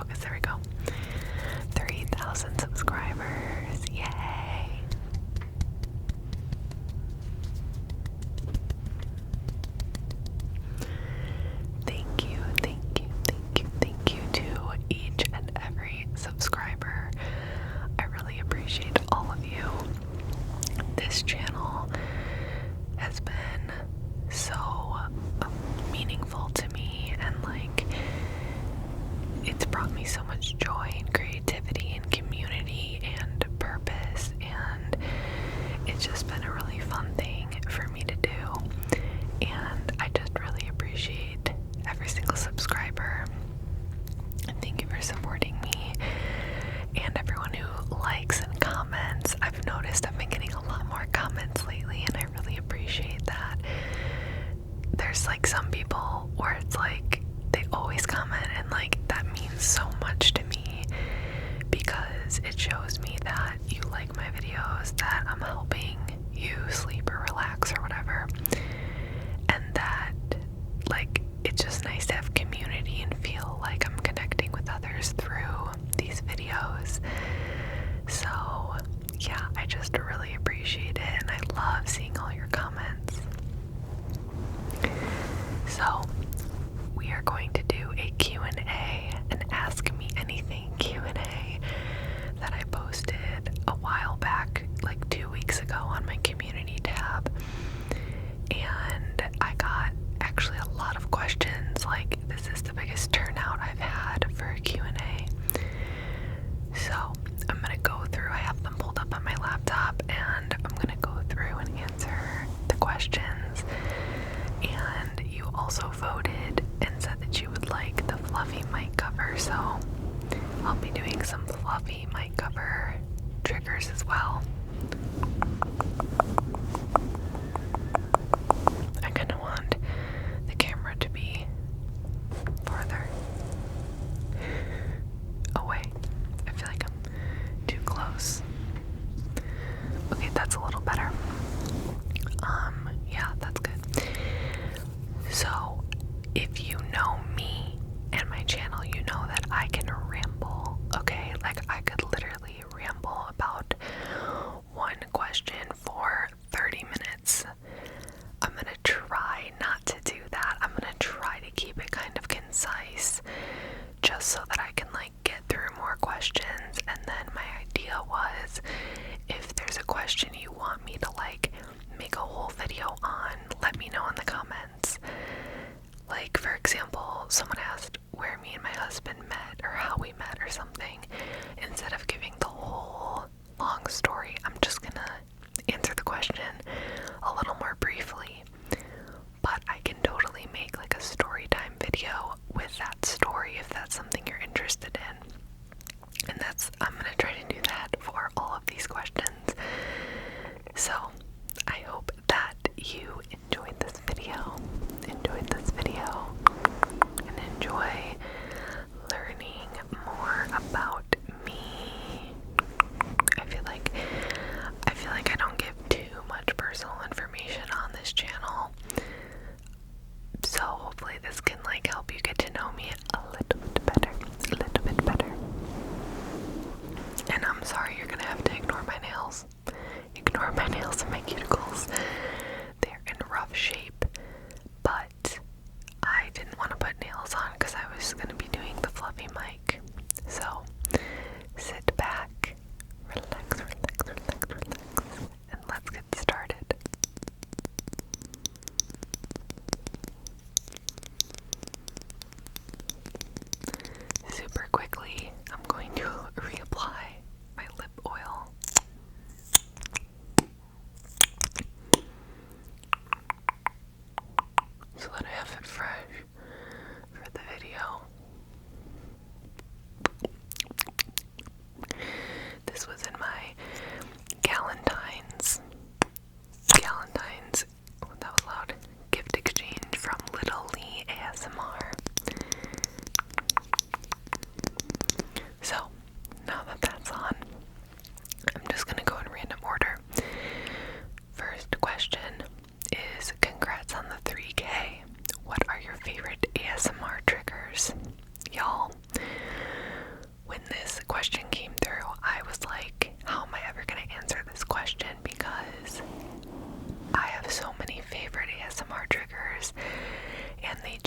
focus. There we go. 3,000 subscribers. Yay! Thank you to each and every subscriber. I really appreciate all of you. This channel has been so meaningful to me, and like it's brought me so much joy and creativity and community and purpose, and it's just been a really fun thing for me to do, and I just really appreciate every single subscriber. Thank you for supporting me and everyone who likes and comments. I've noticed I've been getting a lot more comments lately, and I really appreciate that. There's like some people where it's like they always comment, and like that means so much to me because it shows me that you like my videos, that I'm helping you sleep or relax or whatever, and that like it's just nice to have community and feel like I'm connecting with others through these videos. So yeah, I just really appreciate it, and I love seeing all your comments. So we are going to do a Q&A, an Ask Me Anything Q&A that I posted a while back, like 2 weeks ago on my community tab. And I got actually a lot of questions. Like, this is the biggest turnout I've had for a Q&A. So I'm gonna go through, I have them pulled up on my laptop, and I'm gonna go through and answer the questions. And you also voted and said that you would like the fluffy mic cover, so I'll be doing some fluffy mic cover triggers as well. I kind of want the camera to be farther away. I feel like I'm too close. Okay, that's a little better. Yeah, that's good. So, if you know me and my channel, you know that I can ramble, okay? Like, I could literally ramble about one question for 30 minutes. I'm gonna try not to do that. I'm gonna try to keep it kind of concise, just so that I can, like, get through more questions. And then my idea was, if there's a question you want me to, like, make a whole video on, let me know in the comments. Like, for example, someone asked where me and my husband met or how we met or something. Instead of giving the whole long story, I'm just gonna answer the question a little more briefly. But I can totally make like a story time video with that story if that's something you're interested in. And I'm gonna try to do that for all of these questions. So I hope that you enjoyed this video, and enjoy learning more about me. I feel like I don't give too much personal information on this channel. So hopefully this can like help you get to know me a little bit better. And I'm sorry you're gonna have to ignore my nails. Ignore my nails in my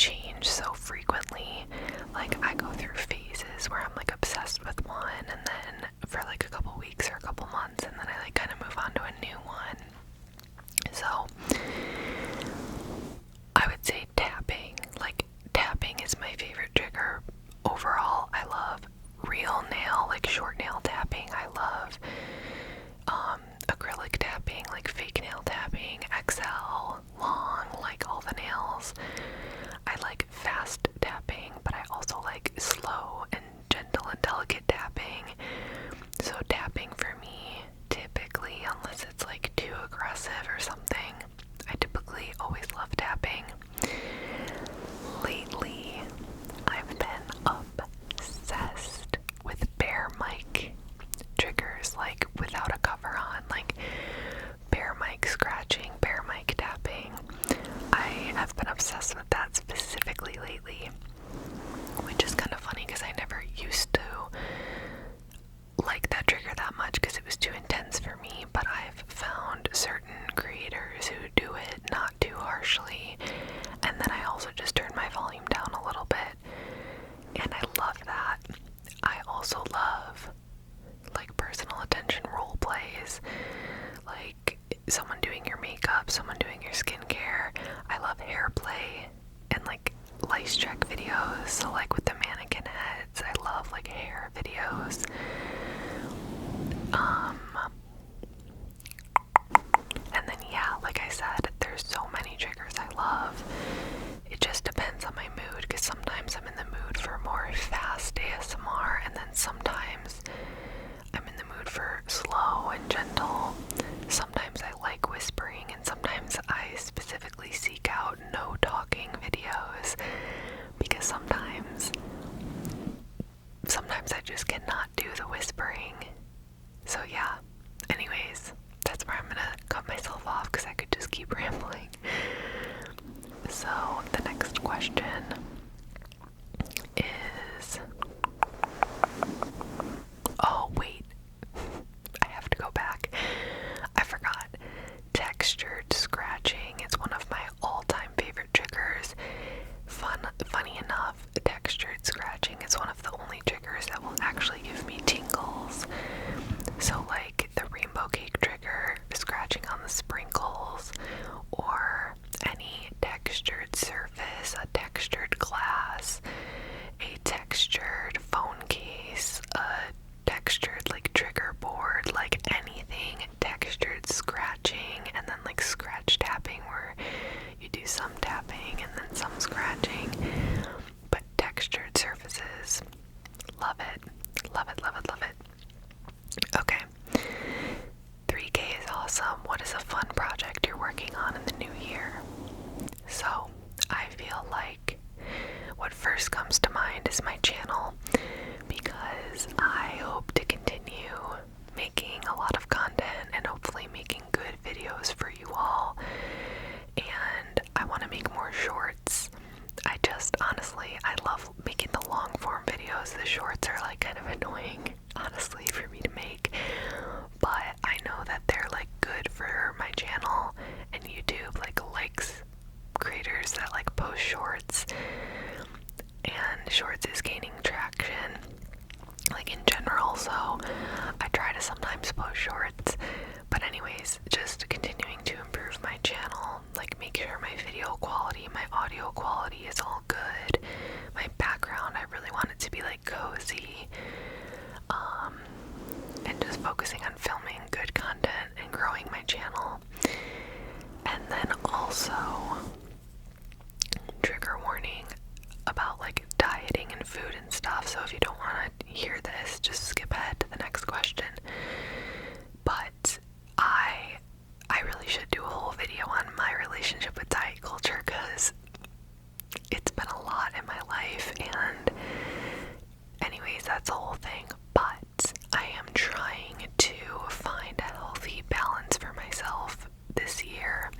change so frequently. Like, I go through phases where I'm like obsessed with one, and then for like a couple weeks or a couple months, and then I like kind of move on to a new one. So I would say tapping. Like, tapping is my favorite trigger overall. I love real nail, like short nail tapping. I love acrylic tapping, like fake nail tapping, XL, long, like all the nails. I like fast tapping, but I also like slow and gentle and delicate tapping. So tapping for me, typically, unless it's like too aggressive or something, I typically always love tapping. Lately, I've been obsessed with bear mic triggers, like without a cover on, like bear mic scratching, bear mic tapping. I have been obsessed with that specifically lately, which is kind of funny because I never used to like that trigger that much because it was too intense for me, but I've found certain creators who do it not too harshly, and then I also just turn my volume down a little bit, and I love that. I also love like personal attention role plays, like someone doing your makeup, someone doing your skincare. I love hair play and like lice check videos, so like with the mannequin heads, I love like hair videos. And then yeah, like I said, there's so many triggers I love. It just depends on my mood, because sometimes I'm in the mood for more fast ASMR, and then sometimes I'm in the mood for slow and gentle. Sometimes I like whispering, and sometimes I specifically seek out no talking videos, because sometimes I just cannot do the whispering. So yeah, anyways, that's where I'm gonna cut myself off because I could just keep rambling. So the next question is, oh wait, I have to go back. I forgot. Textured scratching is one of my all-time favorite triggers. Funny enough, textured scratching is one of the only triggers that will actually give me tingles. So like the rainbow cake trigger, scratching on the sprinkles, or any textured surface, a textured glass, a textured phone case, a textured like trigger board, like anything textured scratching, and then like scratch tapping where you do some tapping and then some scratching, but textured surfaces, love it, love it, love it, love it. Okay, 3K is awesome. What is a fun project you're working on in the new year? So I feel like what first comes to mind is my channel, because I hope to continue making a lot of content and hopefully making good videos for you all, and I want to make more shorts. Honestly, I love making the long form videos. The shorts are like kind of annoying, honestly, for me to make, but I know that they're like good for my channel, and YouTube likes creators that like post shorts, and shorts is gaining traction like in general, so I try to sometimes post shorts. But anyways, just continuing to improve my channel, like make sure my video quality, my audio quality is all good. My background, I really want it to be like cozy, and just focusing on filming good content and growing my channel. And then also, trigger warning about like dieting and food and stuff, so if you don't want to hear this, just skip ahead to the next question. But I really should do a whole video on my relationship with diet culture, because it's been a lot in my life, and anyways, that's the whole thing. But I am trying to find a healthy balance for myself this year.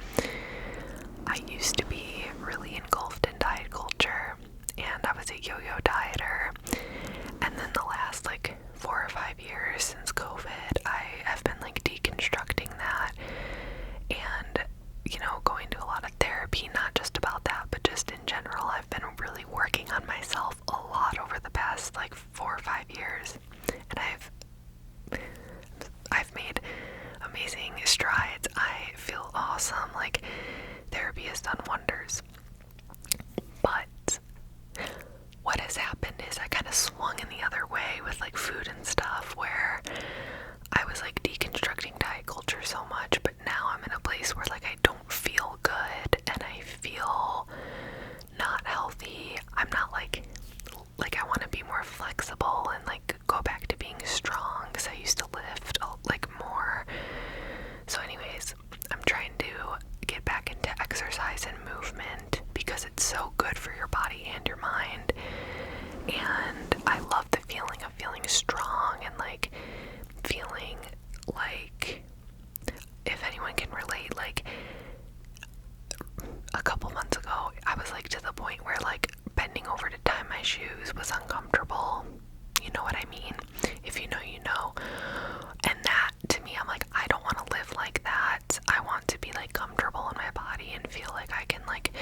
I used to be really engulfed in diet culture, and I was a yo-yo dieter, and then the last like 4 or 5 years since COVID, I have been like deconstructing that, and you know, going to a lot of therapy, not just about that, but just in general. I've been awesome. Like, therapy has done wonders. But what has happened is I kind of swung in the other way with like food and stuff, where I was like deconstructing diet culture so much, but now I'm in a place where like I don't feel good and I feel not healthy. I'm not like I want to be more flexible and like go back to being strong, because I used to lift like more. So anyways, I'm trying to get back into exercise and movement because it's so good for your body and your mind. And I love the feeling of feeling strong and like feeling like, if anyone can relate, like a couple months ago I was like to the point where like bending over to tie my shoes was uncomfortable. You know what I mean? If you know, you know. And that, to me, I'm like, I don't want to live like that. I want to be like comfortable in my body and feel like I can like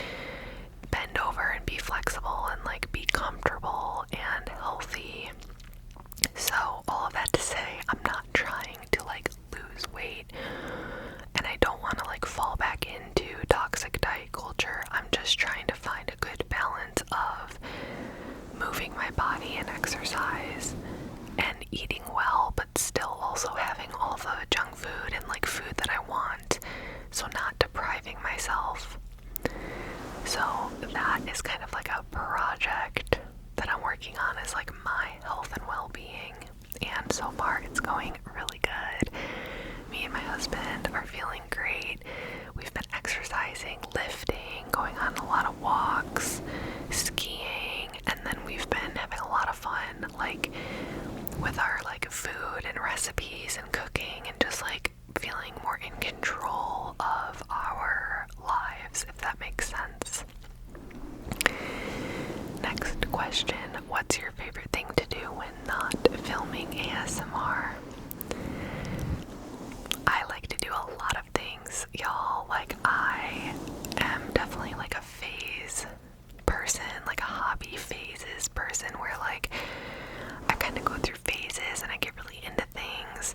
bend over and be flexible and like be comfortable and healthy. So all of that to say, I'm not trying to like lose weight, and I don't want to like fall back into toxic diet culture. I'm just trying to find a good balance of moving my body and exercise and eating well, but still also having all the junk food and like food that I want, so not depriving myself. So that is kind of like a project that I'm working on, is like my health and well-being, and so far it's going really good. Me and my husband are feeling great. We've been exercising, lifting, going on a lot of walks, skiing, and then we've been having a lot of fun like with our like food and recipes and cooking, and just like feeling more in control of our lives, if that makes sense. Next question: what's your favorite thing to do when not filming ASMR? I like to do a lot of things, y'all. Like, I am definitely like a phase person, like a hobby phases person, where like I kind of go through phases and I get really into things.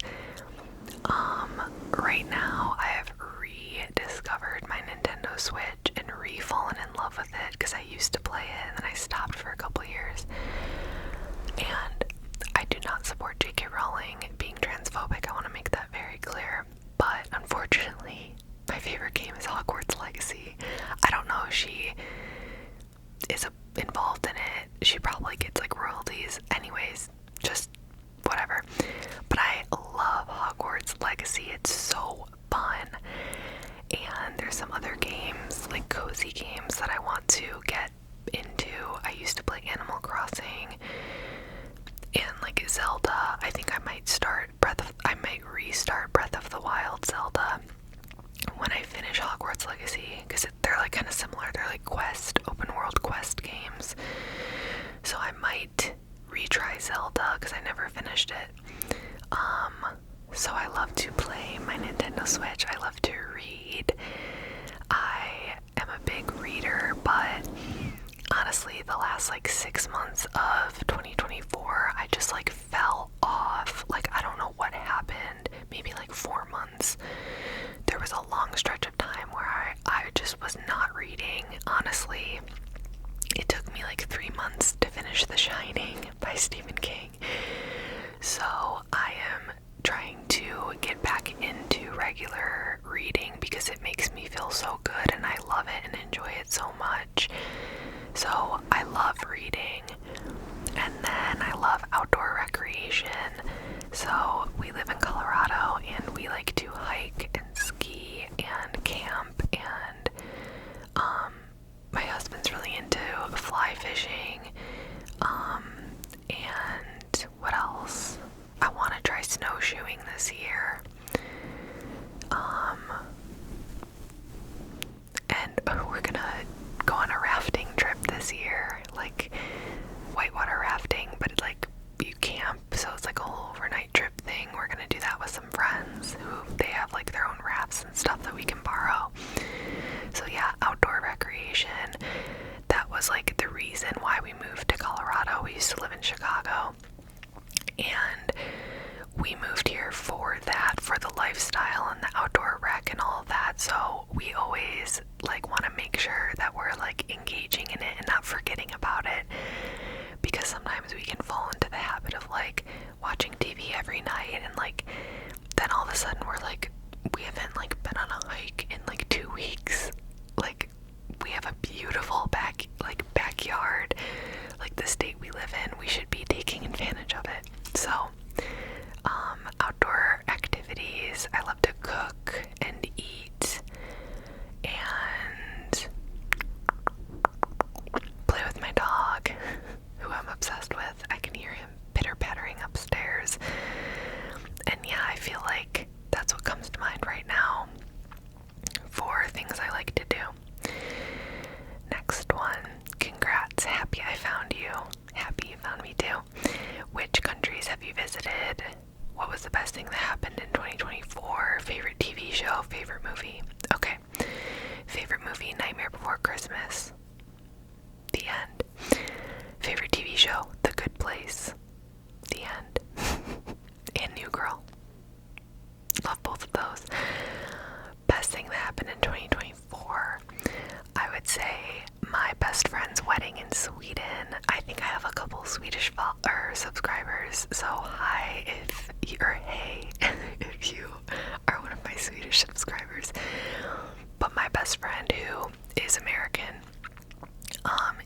Right now I have rediscovered my Nintendo Switch and re-fallen in love with it, because I used to play it and then I stopped for a couple years. And I do not support J.K. Rowling being transphobic, I want to make that very clear. But unfortunately, my favorite game is Hogwarts Legacy. I don't know if she is involved in it. She probably gets like royalties. Anyways, just whatever. But I love Hogwarts Legacy. It's so fun. And there's some other games, like cozy games, that I want to get into. I used to play Animal Crossing and like Zelda. I think I might restart Breath of the Wild Zelda when I finish Hogwarts Legacy, because they're like kind of similar. They're like open world quest games. So I might retry Zelda, because I never finished it. So I love to play my Nintendo Switch. I love to read. I am a big reader, but honestly, the last like 6 months of 2024, I just like fell off. Like, I don't know what happened. Maybe like 4 months. There was a long stretch of time where I just was not reading. Honestly, it took me like 3 months to finish The Shining by Stephen King. So I am trying to get back into regular reading, because it makes me feel so good and I love it and enjoy it so much. So I love reading, and then I love outdoor recreation. So we live in Colorado and we like to hike and ski and camp, and my husband's really into fly fishing, and what else? I want to try snowshoeing this year, and we're gonna always like want to make sure that we're like engaging in it and not forgetting about it, because sometimes we can fall into the habit of like watching TV every night, and like then all of a sudden we're like, we haven't like been on a hike in like 2 weeks. Like, we have a beautiful backyard, like the state we live in, we should be taking advantage of it. So outdoor activities, I love to cook and eat and play with my dog, who I'm obsessed with. I can hear him pitter-pattering upstairs. And yeah, I feel like that's what comes to mind right now for things I like to do. Next one. Congrats. Happy I found you. Happy you found me too. Which countries have you visited? What was the best thing that happened in 2024? Favorite TV show? Favorite movie? Okay. Favorite movie, Nightmare Before Christmas. The end. Favorite TV show, The Good Place. The end. And New Girl. Love both of those. Best thing that happened in 2024, I would say my best friend's wedding in Sweden. I think I have a couple Swedish subscribers, so hi if you, or hey if you are one of my Swedish subscribers. But my best friend, who is American,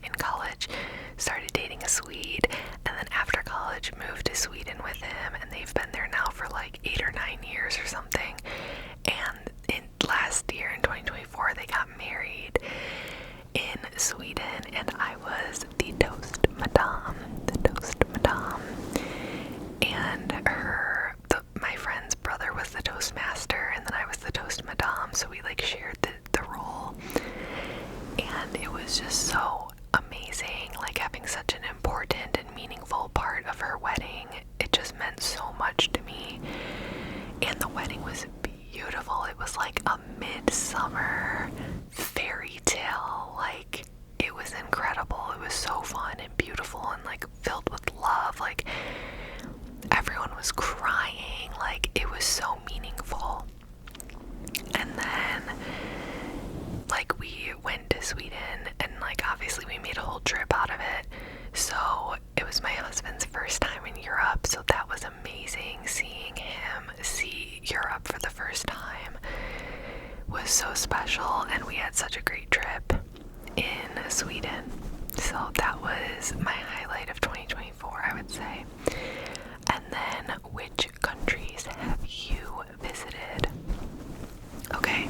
in college started dating a Swede, and then after college moved to Sweden with him, and they've been there now for like 8 or 9 years or something. And in last year in 2024 they got married in Sweden, and I was the toast madame, and my friend's brother was the toastmaster, and then I was the toast madame, so we like shared the role. And it was just so amazing, like having such an important and meaningful part of her wedding. It just meant so much to me. And the wedding was beautiful. It was like a midsummer fairy tale. Like, it was incredible. It was so fun and beautiful and like filled with love. Like, everyone was crying. Like, it was so meaningful. And then like we went to Sweden, and like obviously we made a whole trip out of it. So it was my husband's first time in Europe, so that was amazing. Seeing him see Europe for the first time was so special, and we had such a great trip in Sweden. So that was my highlight of 2024, I would say. And then, which countries have you visited? Okay.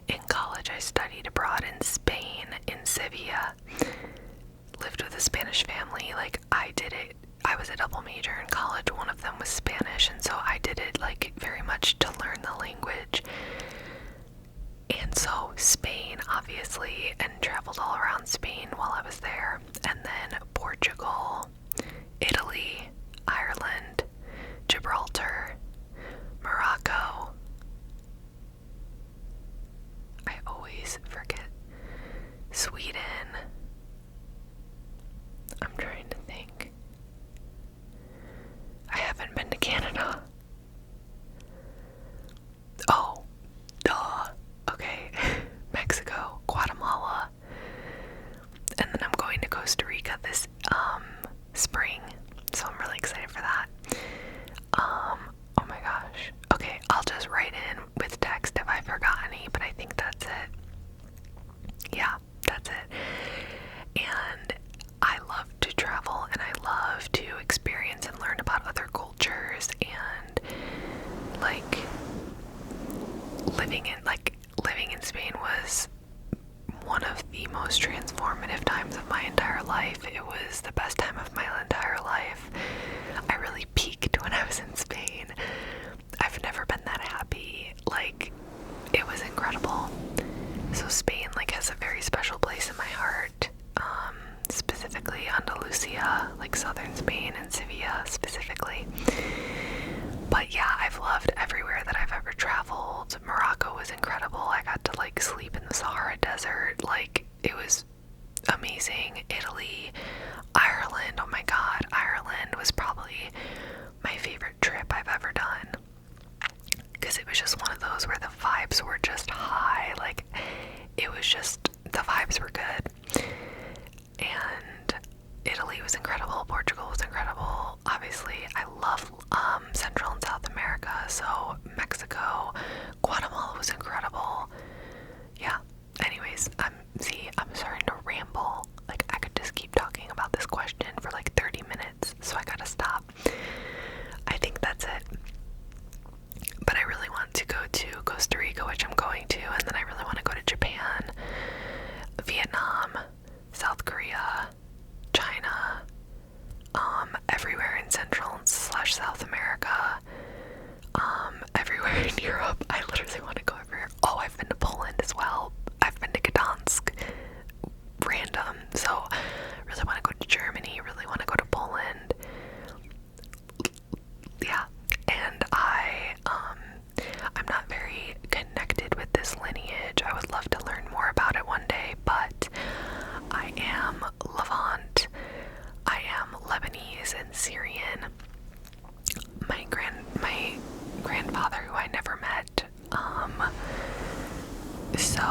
In college, I studied abroad in Spain, in Sevilla. Lived with a Spanish family. Like, I was a double major in college. One of them was Spanish, and so I did it like very much to learn the language. And so Spain, obviously, and traveled all around Spain while I was there. And then Portugal, Italy, Ireland, Gibraltar, Morocco. I always forget. Sweden. I'm trying to think. I haven't been to Canada. Oh, duh. Okay. Mexico, Guatemala. And then I'm going to Costa Rica this spring. So I'm really excited for that. Oh my gosh. Okay, I'll just write in with text if I forgot any, but I think that's it. Yeah, that's it. And I love to travel, and I love to experience and learn about other cultures, and like living in Spain was one of the most transformative times of my entire life. It was the best time of my entire life. I really peaked when I was in Spain. I've never been that happy. Like, it was incredible. So Spain like has a very special place in my heart. Specifically Andalusia, like southern Spain, and Sevilla specifically. But yeah, I've loved everywhere that I've ever traveled. Morocco was incredible. I got to like sleep in the Sahara Desert. Like, it was amazing. Italy, Ireland, oh my god, Ireland was probably my favorite trip I've ever done. Because it was just one of those where the vibes were just high. Like, Tyrion, my grandfather, who I never met. So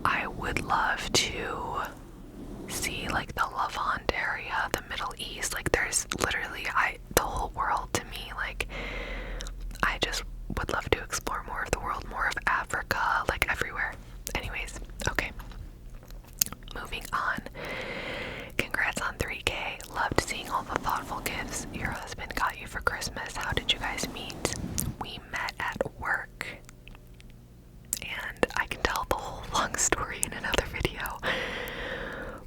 I would love to see like the Levant area, the Middle East. Like there's literally the whole world to me. Like I just would love to explore more of the world, more of Africa, like everywhere. Anyways, okay. Moving on. Congrats on 3K. Loved seeing all the thoughtful gifts your husband got you for Christmas. How did you guys meet? We met at work. And I can tell the whole long story in another video.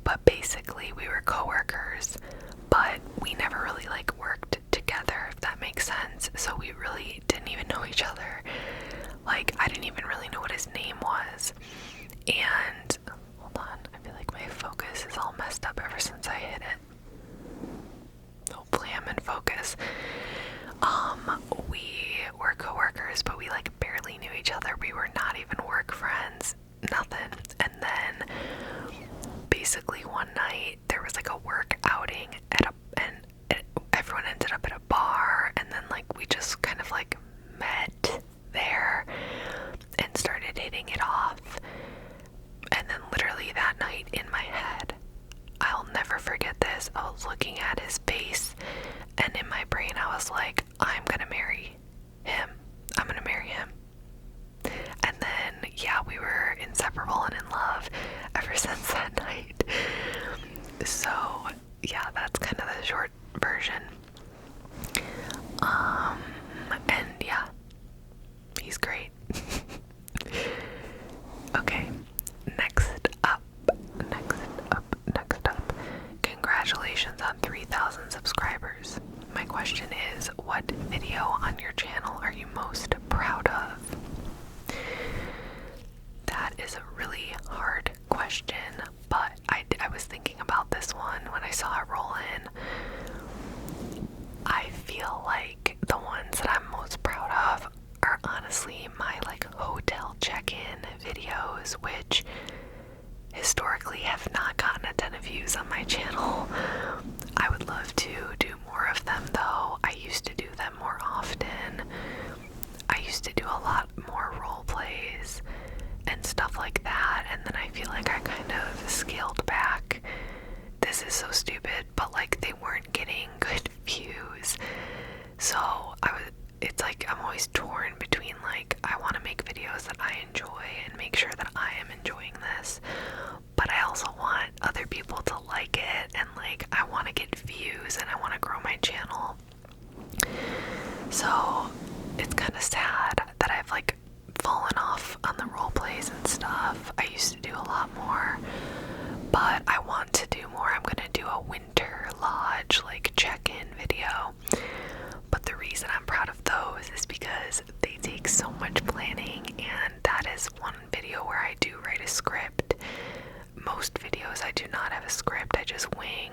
But basically we were co-workers, but we never really like worked together, if that makes sense. So we really didn't even know each other. Like I didn't even really know what his name was. And hold on, I feel like my focus is all messed up ever since I hit it. Hopefully I'm in focus. We were co-workers, but we like barely knew each other. We were not even work friends, nothing. And then basically one night there was like a work outing and everyone ended up at a bar, and then like we just kind of like met there and started hitting it off. And then literally that night in my head, I'll never forget this, I was looking at his face, and in my brain I was like, I'm gonna marry him. I'm gonna marry him. And then, yeah, we were inseparable and in love ever since that night. So, yeah, that's kind of the short version. And yeah, he's great. Okay, next up. Congratulations on 3,000 subscribers. My question is, what video on your channel are you most proud of? That is a really hard question, but I was thinking about this one when I saw it roll in. I feel like the ones that I'm most proud of are honestly my like hotel check-in videos, which historically have not gotten a ton of views on my channel. I would love to do more of them though. I used to do them more often. I used to do a lot more role plays and stuff like that, and then I feel like I kind of scaled back. This is so stupid, but like they weren't getting good views. So it's like I'm always torn between like I want to make videos that I enjoy and make sure that I am enjoying this, but I also want other people to like it, and like I want to get views and I want to grow my channel. So it's kind of sad that I've like fallen off on the role plays and stuff. I used to do a lot more, but I want to do more. I'm gonna do a winter lodge like check-in video. But the reason I'm proud of those is because they take so much planning, and that is one video where I do write a script. Most videos I do not have a script, I just wing.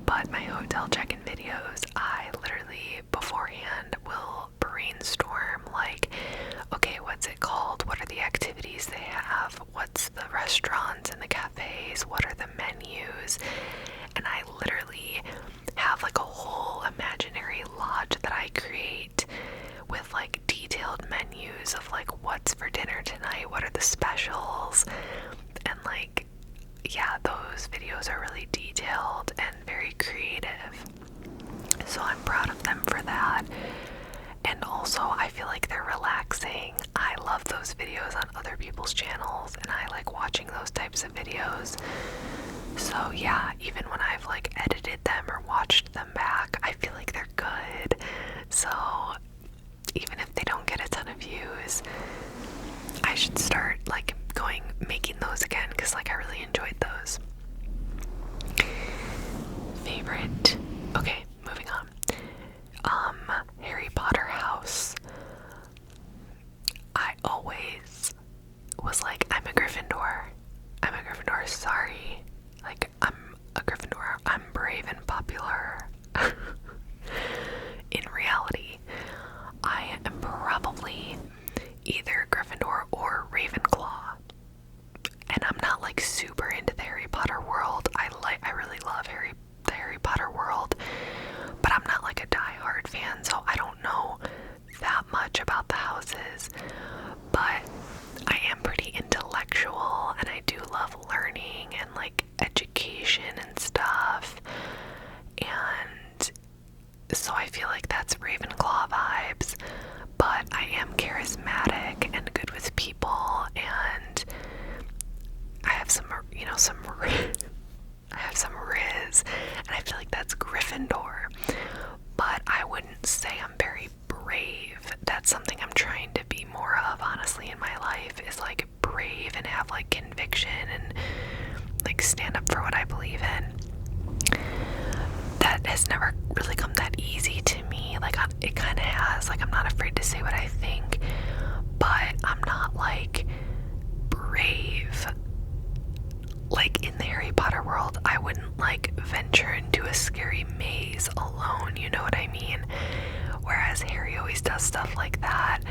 But my hotel check-in videos, I literally beforehand will brainstorm like, okay, what's it called? What are the activities they have? What's the restaurants and the cafes? What are the menus? And I literally have like a whole imaginary lodge that I create with like detailed menus of like what's for dinner tonight, what are the specials, and like, yeah, those videos are really detailed and very creative. So I'm proud of them for that. And also I feel like they're relaxing. I love those videos on other people's channels, and I like watching those types of videos. So yeah, even when I've like edited them or watched them back, I feel like they're good. So even if they don't get a ton of views, I should start like making those again, because like I really enjoyed those. Favorite. Okay, moving on. Harry Potter house. I always was like, I'm a Gryffindor, sorry. Like, I'm a Gryffindor. I'm brave and popular. Gryffindor, but I wouldn't say I'm very brave. That's something I'm trying to be more of, honestly, in my life, is like brave and have like conviction and like stand up for what I believe in. That has never really come that easy to me. Like, it kind of has. Like, I'm not afraid to say what I think, but I'm not like brave. Like in the Harry Potter world, I wouldn't like venture into a scary maze alone, you know what I mean? Whereas Harry always does stuff like that,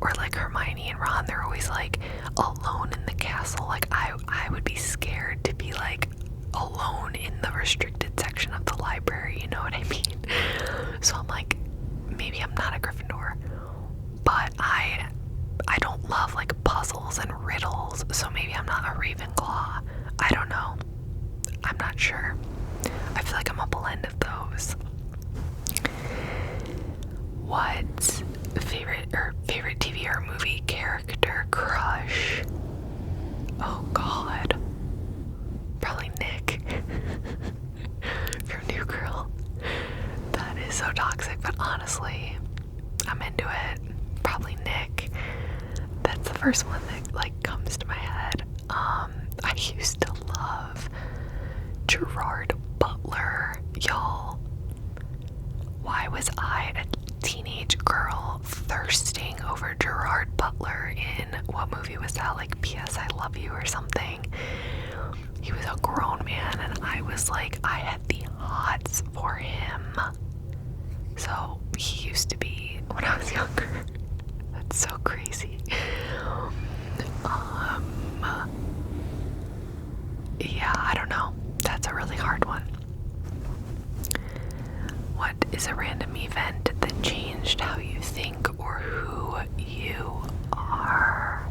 or like Hermione and Ron, they're always like alone in the castle. Like I would be scared to be like alone in the restricted section of the library, you know what I mean? So I'm like, maybe I'm not a Gryffindor, but I don't love like puzzles and riddles, so maybe I'm not a Ravenclaw. I don't know. I'm not sure. I feel like I'm a blend of those. What favorite TV or movie character crush? Oh God. Probably Nick from New Girl. That is so toxic, but honestly, I'm into it. Probably Nick. That's the first one that like comes to my head. I used to love Gerard Butler, y'all. Why was I a teenage girl thirsting over Gerard Butler in, what movie was that? Like P.S. I Love You or something. He was a grown man and I was like, I had the hots for him. So he used to be when I was younger. That's so crazy. Yeah, I don't know. That's a really hard one. What is a random event that changed how you think or who you are?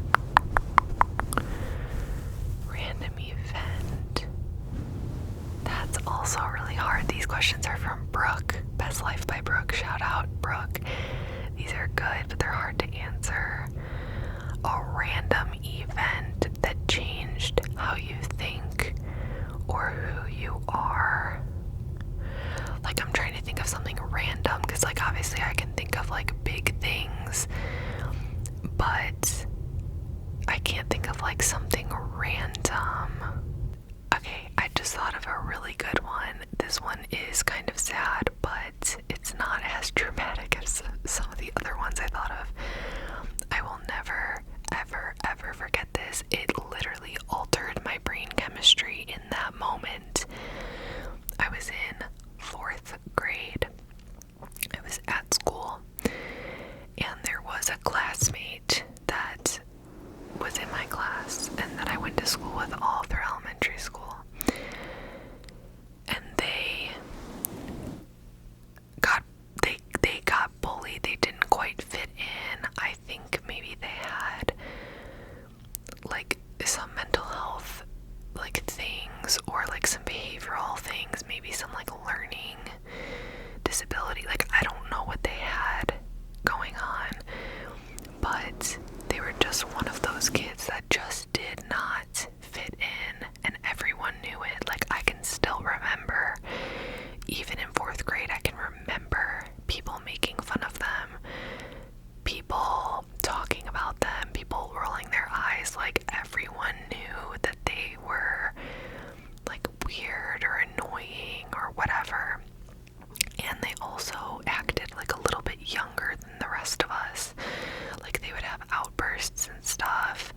Random event. That's also really hard. These questions are from Brooke. Best Life by Brooke. Shout out, Brooke. These are good, but they're hard to answer. A random event that changed how you think or who you are. Like, I'm trying to think of something random, because like obviously I can think of like big things, but I can't think of like something random. Okay, I just thought of a really good one. This one is kind of sad, but it's not as dramatic as some of the other ones I thought of. I will never, ever, ever forget this. It literally altered my brain chemistry in that moment. I was in 4th grade. I was at school, and there was a classmate that was in my class and that I went to school with all through elementary school. And they got bullied. They didn't quite fit in. I think maybe they had like some mental health like things, or like some behavioral things, maybe some like learning disability. Like, I don't know what they had going on, but they were just one of those kids that just did not fit in, and everyone knew it. Like, I can still remember, even in 4th grade, I can remember people making fun of them, people talking about them, people rolling their eyes. Like, everyone knew that they were like weird or annoying or whatever. And they also acted like a little bit younger than the rest of us. Like, they would have outbursts and stuff.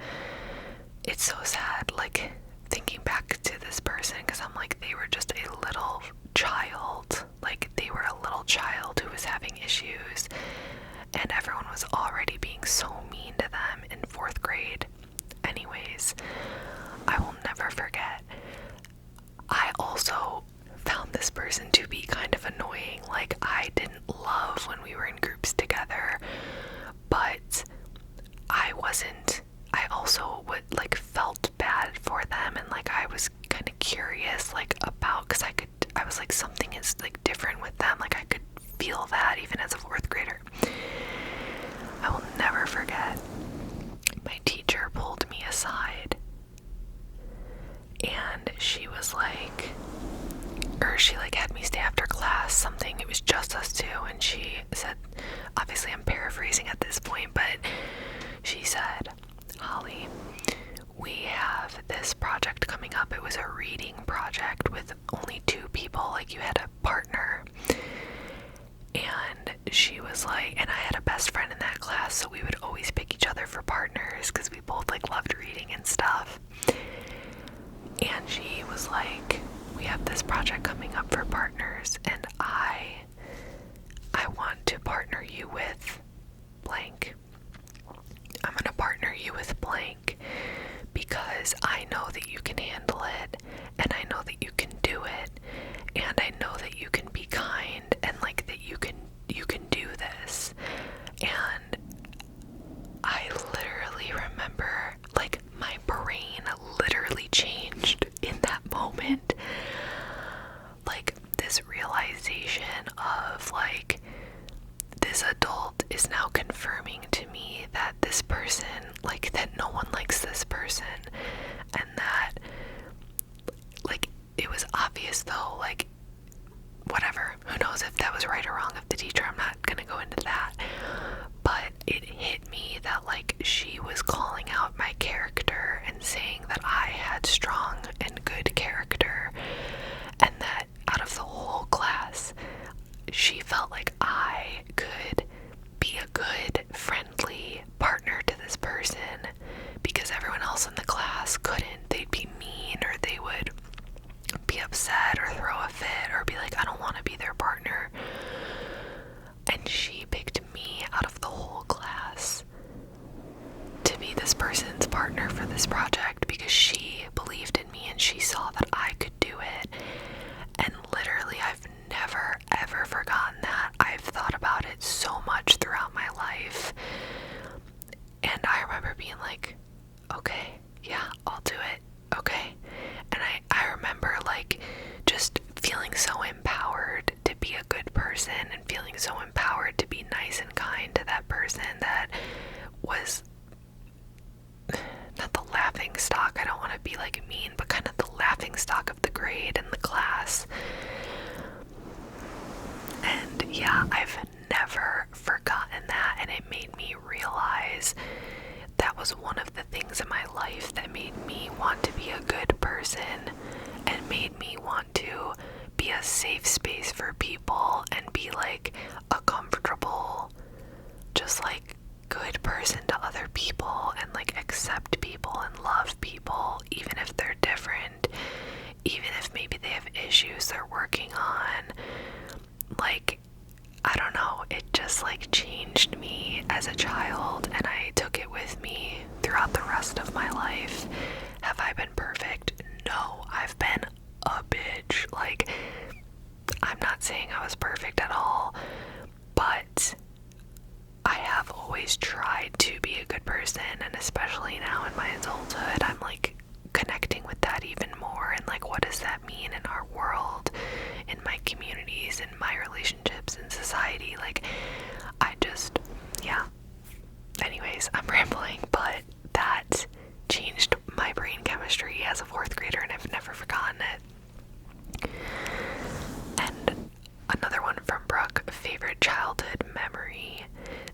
It's so sad, like, thinking back to this person, because I'm like, they were just a little child. Like, they were a little child who was having issues, and everyone was already being so mean to them in 4th grade. Anyways, I will never forget. I also found this person to be kind of annoying. Like, I didn't love when we were in groups together, but I also would like felt bad for them, and like I was kind of curious like about, because I was like, something is like different with them. Like, I could feel that even as a 4th grader. I will never forget, my teacher pulled me aside and she was like, or she like had me stay after class, something was just us two, and she said, obviously I'm paraphrasing at this point, but she said, Holly, we have this project coming up. It was a reading project with only 2 people, like you had a partner. And she was like, and I had a best friend in that class, so we would always pick each other for partners because we both like loved reading and stuff. And she was like, we have this project coming up for partners, and I want to partner you with blank. I'm gonna partner you with blank because I know that you can handle it, and I know that you can do it, and I know that you can be kind, and like that you can do this. And I literally remember, like, my brain literally changed in that moment. Like, this realization of, like, this adult is now confirming to me that this person, like, that no one likes this person, and that, like, it was obvious though, like, whatever, who knows if that was right or wrong of the teacher, I'm not gonna go into that, but it hit me that, like, she was calling out my character and saying that I had strong and good character, and that out of the whole class, she felt like I could be a good, friendly partner to this person because everyone else in the class couldn't. They'd be mean, or they would be upset or throw a fit or be like, I don't want to be their partner. And she picked me out of the whole class to be this person's partner for this project because she believed in me and she saw that I could do it. And literally, I've never ever forgotten that. I've thought about it so much throughout my life, and I remember being like, okay, yeah, I'll do it, okay. And I remember, like, just feeling so empowered to be a good person and feeling so empowered to be nice and kind to that person that was not the laughing stock, I don't want to be like mean, but kind of the laughing stock of the grade and the class. And yeah, I've never forgotten that, and it made me realize that was one of the things in my life that made me want to be a good person and made me want to be a safe space for people and be like a comfortable, just like good person to other people and like accept people and love people even if they're different, even if maybe they have issues they're working on. Like, I don't know, it just like changed me as a child, and I took it with me throughout the rest of my life. Have I been perfect? No, I've been a bitch. Like, I'm not saying I was perfect at all, but I have always tried to be a good person, and especially now in my adulthood, I'm like connecting with that even more, and like, what does that mean in our world, in my communities, in my relationships, in society? Like, yeah. Anyways, I'm rambling, but that changed my brain chemistry as a 4th grader, and I've never forgotten it. And another one from Brooke, favorite childhood memory.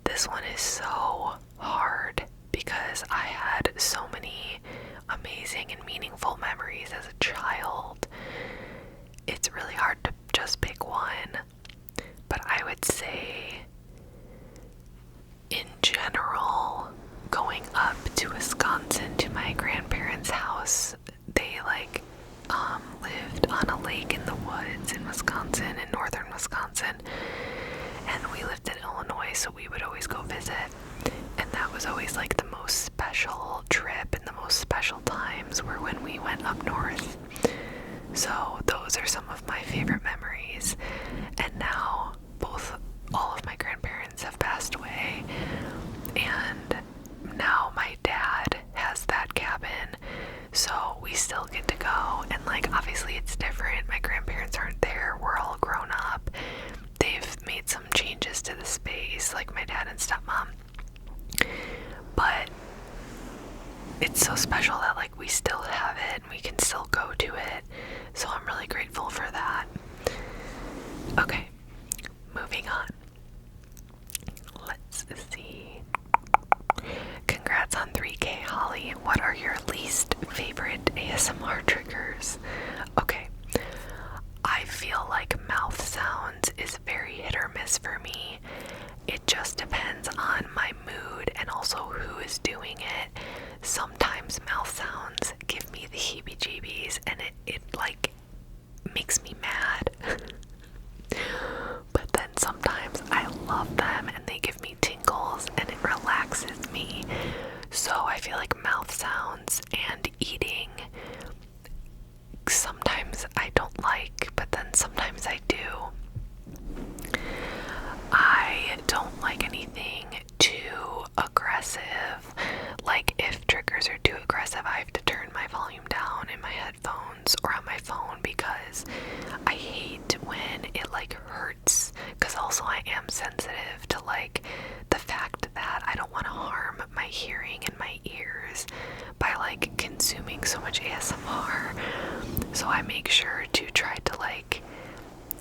This one is so hard because I had so many amazing and meaningful memories as a child. It's really hard to just pick one, but I would say in general, going up to Wisconsin to my grandparents' house, they like lived on a lake in the woods in Wisconsin, in northern Wisconsin, and we lived in Illinois, so we would always go visit, and that was always like the most special trip, and the most special times were when we went up north. So those are some of my favorite memories. And now all of my grandparents have passed away, and now my dad has that cabin, so we still get to go. And like, obviously it's different, my grandparents aren't there, we're all grown up, they've made some changes to the space, like my dad and stepmom, but it's so special that like we still have it and we can still go to it, so I'm really grateful for that. Okay, this for me. It just depends on my mood and also who is doing it. Sometimes mouth sounds give me the heebie-jeebies and it like makes me mad. But then sometimes I love them and they give me tingles and it relaxes me. So I feel like mouth sounds and eating, sometimes I don't like, but then sometimes I do. I don't like anything too aggressive. Like if triggers are too aggressive, I have to turn my volume down in my headphones or on my phone because I hate when it like hurts, because also I am sensitive to like the fact that I don't want to harm my hearing and my ears by like consuming so much ASMR. So I make sure to try to like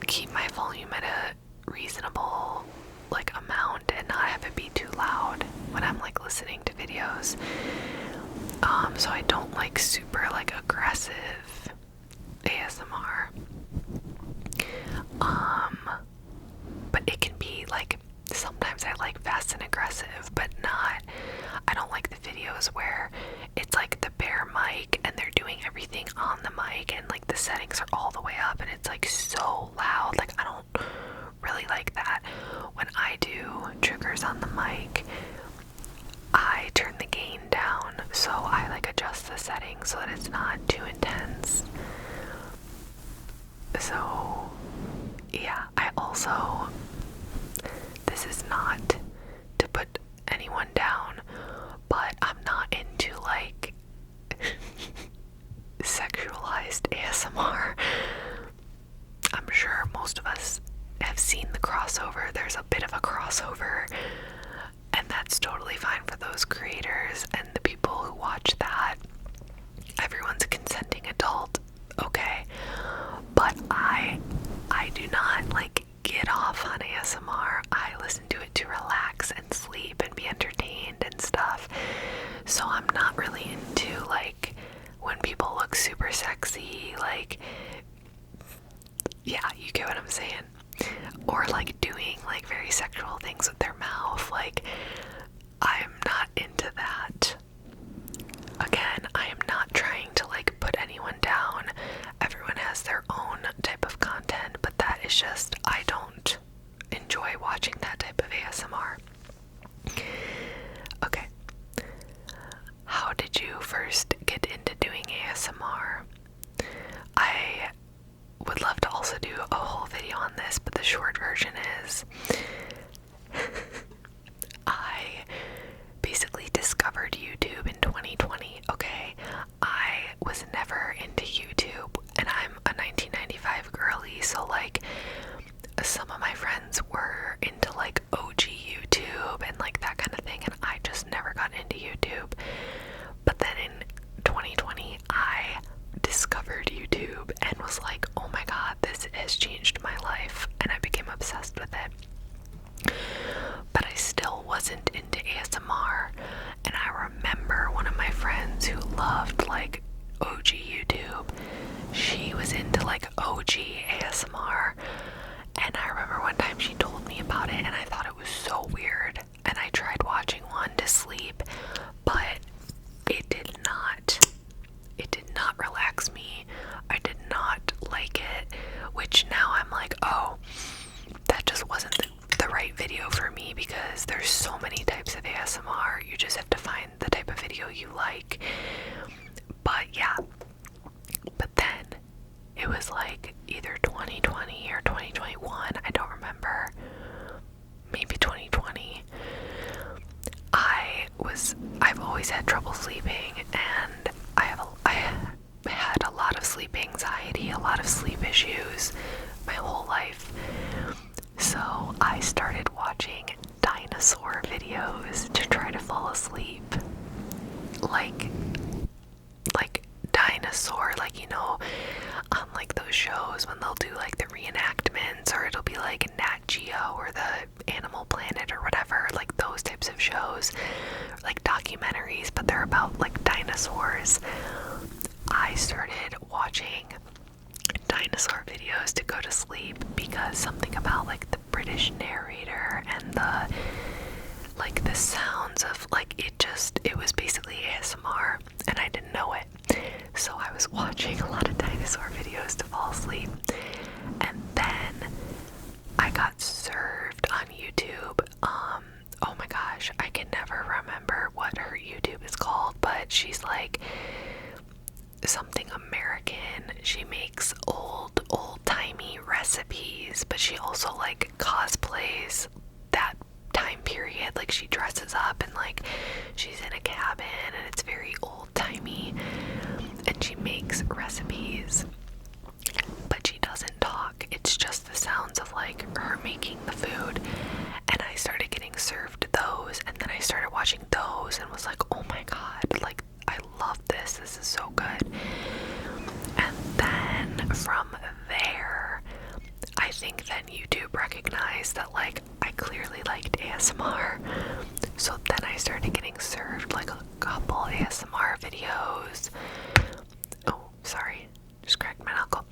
keep my volume at a reasonable like amount and not have it be too loud when I'm like listening to videos. So I don't like super like aggressive ASMR. But it can be like, sometimes I like fast and aggressive, but not, I don't like the videos where it's like the bare mic and they're doing everything on the mic and like the settings are all the way up and it's like so loud. Like I don't really like that. When I do triggers on the mic, I turn the gain down, so I like adjust the settings so that it's not too intense. So yeah, I also, this is not to put anyone down, but I'm not into like sexualized ASMR. I'm sure most of us have seen the crossover. There's a bit of a crossover, and that's totally fine for those creators and the people who watch that. Everyone's a consenting adult, okay? But I do not like get off on ASMR. I listen to it to relax and sleep and be entertained and stuff. So I'm not really into like when people look super sexy, like, yeah, you get what I'm saying? Or like doing like very sexual things with their mouth. Like, I'm not into that. Again, I am not trying to like put anyone down. Everyone has their own type of content, but that is just, I don't enjoy watching that type of ASMR. Okay. How did you first get into doing ASMR? I would love to also do a whole video on this, but the short version is I basically discovered YouTube in 2020, okay? I was never into YouTube, and I'm a 1995 girly, so like some of my friends were into like OG YouTube and like that kind of thing, and I just never got into YouTube. But then in 2020, I discovered YouTube and was like, oh my god, this has changed my life, and I became obsessed with it. But I still wasn't into ASMR, and I remember one of my friends who loved like OG YouTube, she was into like OG ASMR, and I remember one time she told me about it and I thought it was so weird, and I tried watching one to sleep, but it did not relax me. I did not like it, which now I'm like, oh, that just wasn't the right video for me, because there's so many types of ASMR. You just have to find the type of video you like. But yeah, but then it was like either 2020 or 2021, I don't remember, maybe 2020. I've always had trouble sleeping, and I had a lot of sleep anxiety, a lot of sleep issues my whole life. So I started watching dinosaur videos to try to fall asleep. Like dinosaur, like, you know, on like those shows when they'll do like the reenactments, or it'll be like Nat Geo or the Animal Planet or whatever, like those types of shows, like documentaries, but they're about like dinosaurs. I started watching dinosaur videos to go to sleep because something about like the British narrative the sounds of like it was basically ASMR, and I didn't know it. So I was watching a lot of dinosaur videos to fall asleep, and then I got served on YouTube. Oh my gosh, I can never remember what her YouTube is called, but she's like something American. She makes old-timey recipes, but she also like cosplays that time period. Like she dresses up and like she's in a cabin and it's very old-timey, and she makes recipes, but she doesn't talk. It's just the sounds of like her making the food. And I started getting served those, and then I started watching those and was like, oh my god, like I love this. This is so good. And then from there, I think then YouTube recognized that like I clearly liked ASMR. So then I started getting served like a couple ASMR videos. Oh, sorry, just cracked my knuckle.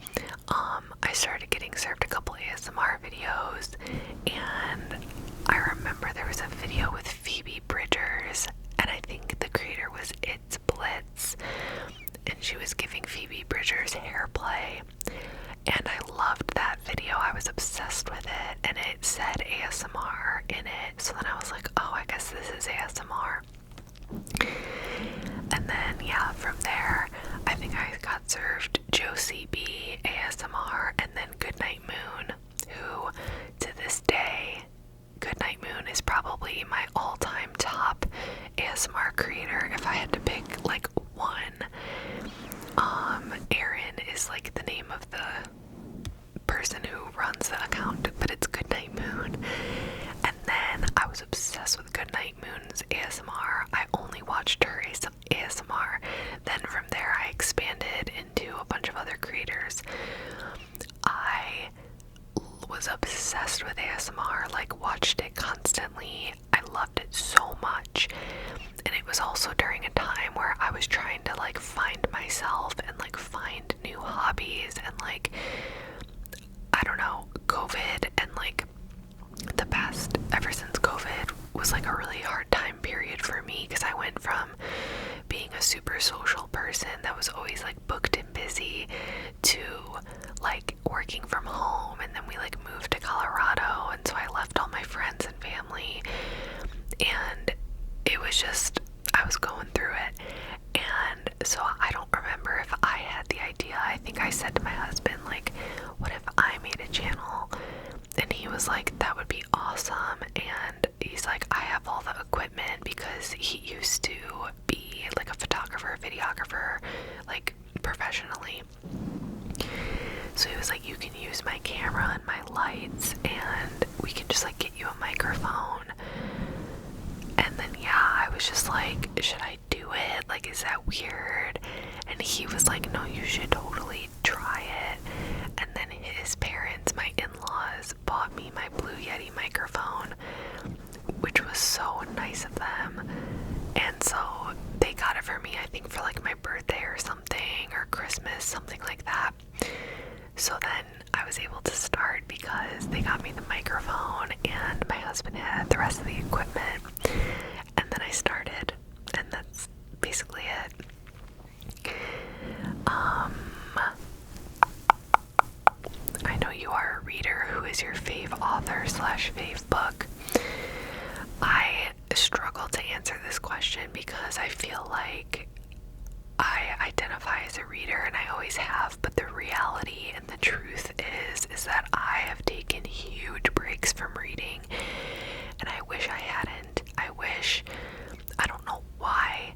I started getting served a couple ASMR videos, and I remember there was a video with Phoebe Bridgers, and I think the creator was It's Blitz, and she was giving Phoebe Bridgers hair play, and I loved that video. I was obsessed with it, and it said ASMR in it, so then I was like, oh, I guess this is ASMR. And then yeah, from there I think I got served Josie B ASMR, and then Goodnight Moon, who to this day, Goodnight Moon is probably my all-time top ASMR creator if I had to pick like one. Erin is like the name of the person who runs the account, but it's Goodnight Moon. And then I was obsessed with Goodnight Moon's ASMR. I only watched her ASMR. Then from there I expanded into a bunch of other creators. I was obsessed with ASMR, like watched it constantly. I loved it so much. And it was also during a time where I was trying to like find myself and like find new hobbies, and like I don't know, COVID and like the past, ever since COVID was like a really hard time period for me, because I went from being a super social person that was always like booked and busy to like working from home, and then we like moved to Colorado, and so I left all my friends and family, and it was just, I was going through it. And so I don't remember if I had the idea. I think I said to my husband, like, what if I made a channel? And he was like, that would be awesome. And he's like, I have all the equipment, because he used to be like a photographer, videographer, like professionally. So he was like, you can use my camera and my lights, and we can just like get you a microphone. And then yeah, I was just like, should I do it? Like, is that weird? And he was like, no, you should totally try it. And then his parents, my in-laws, bought me my Blue Yeti microphone, which was so nice of them. And so they got it for me, I think for like my birthday or something, or Christmas, something like that. So then I was able to start because they got me the microphone, and my husband had the rest of the equipment. And then I started, and that's basically it. I know you are a reader. Who is your fave author / fave book? I struggle to answer this question because I feel like I identify as a reader, and I always have, but the reality and the truth is that I have taken huge breaks from reading, and I wish I hadn't. I don't know why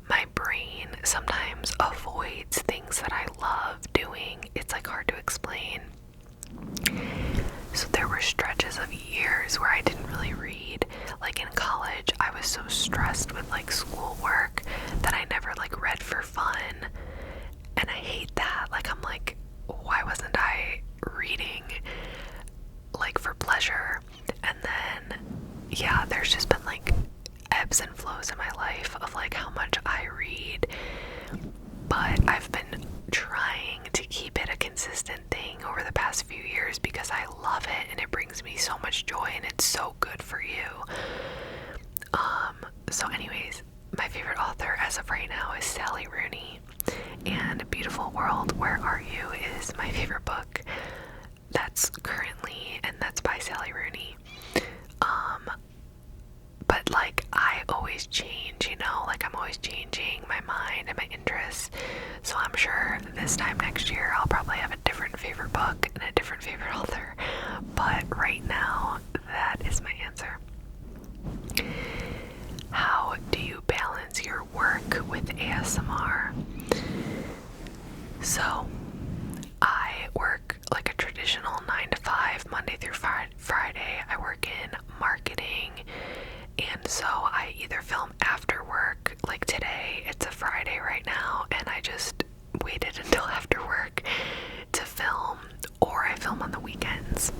my brain sometimes avoids things that I love doing. It's like hard to explain. So there were stretches of years where I didn't really read. Like in college, I was so stressed with like schoolwork that I never like read for fun. And I hate that. Like I'm like, why wasn't I reading like for pleasure? And then yeah, there's just been like ebbs and flows in my life of like how much I read. But I've been trying to keep it a consistent thing over the past few years because I love it and it brings me so much joy and it's so good for you. So anyways, my favorite author as of right now is Sally Rooney, and Beautiful World, Where Are You is my favorite book that's currently, and that's by Sally Rooney. But like, I always change, you know, like I'm always changing my mind and my interests, so I'm sure this time next year I'll probably have a different favorite book and a different favorite author, but right now, that is my answer. How do you balance your work with ASMR? So, I work like a traditional 9 to 5, Monday through Friday. I work in marketing, and so I either film after work, like today, it's a Friday right now, and I just waited until after work to film, or I film on the weekends.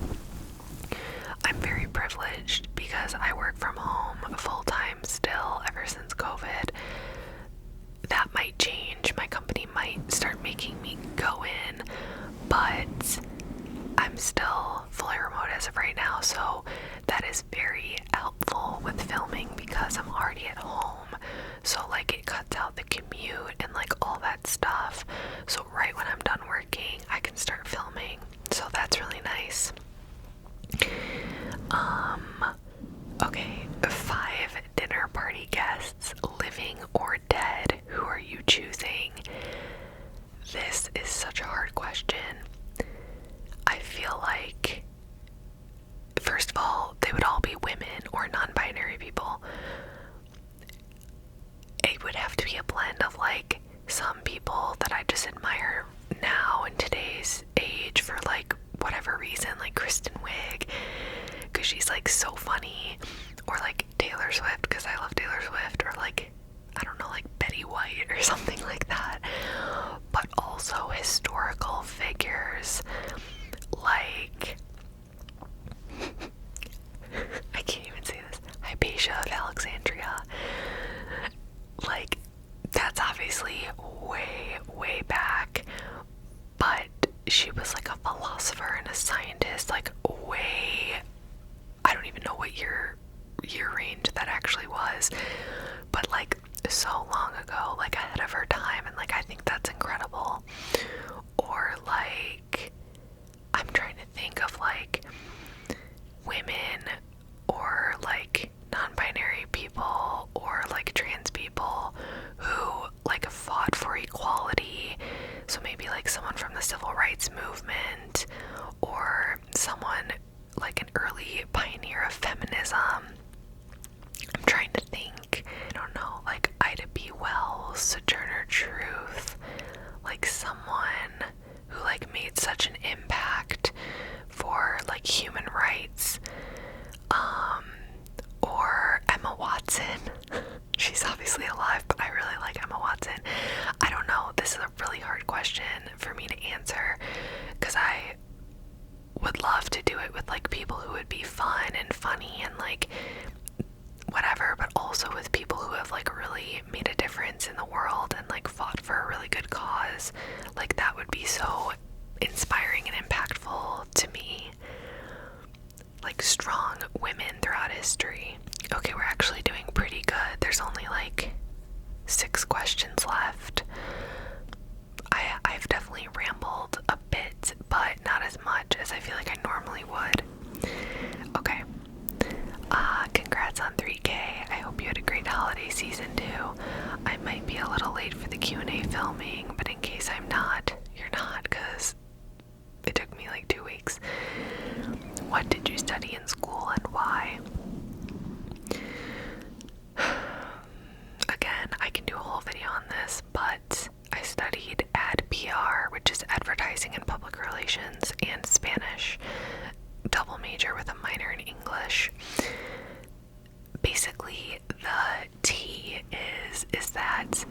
I'm very privileged because I work from home full-time still ever since COVID. That might change. My company might start making me go in, but I'm still fully remote as of right now, so that is very helpful with filming because I'm already at home. So like, it cuts out the commute and like all that stuff. So right when I'm done working, I can start filming. So that's really nice. Okay, 5 dinner party guests, living or dead, who are you choosing? This is such a hard question. I feel like, first of all, they would all be women or non-binary people. It would have to be a blend of like some people that I just admire now in today's age for like whatever reason, like Kristen Wiig, because she's like so funny, or like Taylor Swift because I love Taylor Swift, or like, I don't know, like Betty White or something like that. But also historical figures like I can't even say this, Hypatia of Alexandria. Like, that's obviously way back, but she was like a philosopher and a scientist, like way, I don't even know what year range that actually was, but like so long ago, like ahead of her time, and like I think that's incredible. Or like, I'm trying to think of like women or like non-binary people or like trans people who like fought for equality. So maybe like someone from the civil rights movement, or someone like an early pioneer of feminism. I'm trying to think. I don't know, like Ida B. Wells, Sojourner Truth, like someone who like made such an impact for like human rights. Or Emma Watson. She's obviously alive, but I really like Emma Watson. I don't know, this is a really hard question for me to answer, because I would love to do it with like people who would be fun and funny and like whatever, but also with people who have like really made a difference in the world and like fought for a really good cause. Like, that would be so inspiring and impactful to me. Like, strong women throughout history. Okay, we're actually doing pretty good. There's only like 6 questions left. I've definitely rambled a bit, but not as much as I feel like I normally would. Okay. Congrats on 3K. I hope you had a great holiday season too. I might be a little late for the Q&A filming, but in case I'm not, you're not, because it took me like 2 weeks. What did you study in school and why? Again, I can do a whole video on this, but I studied ad PR, which is advertising and public relations, and Spanish, double major with a minor in English. Basically, the tea is that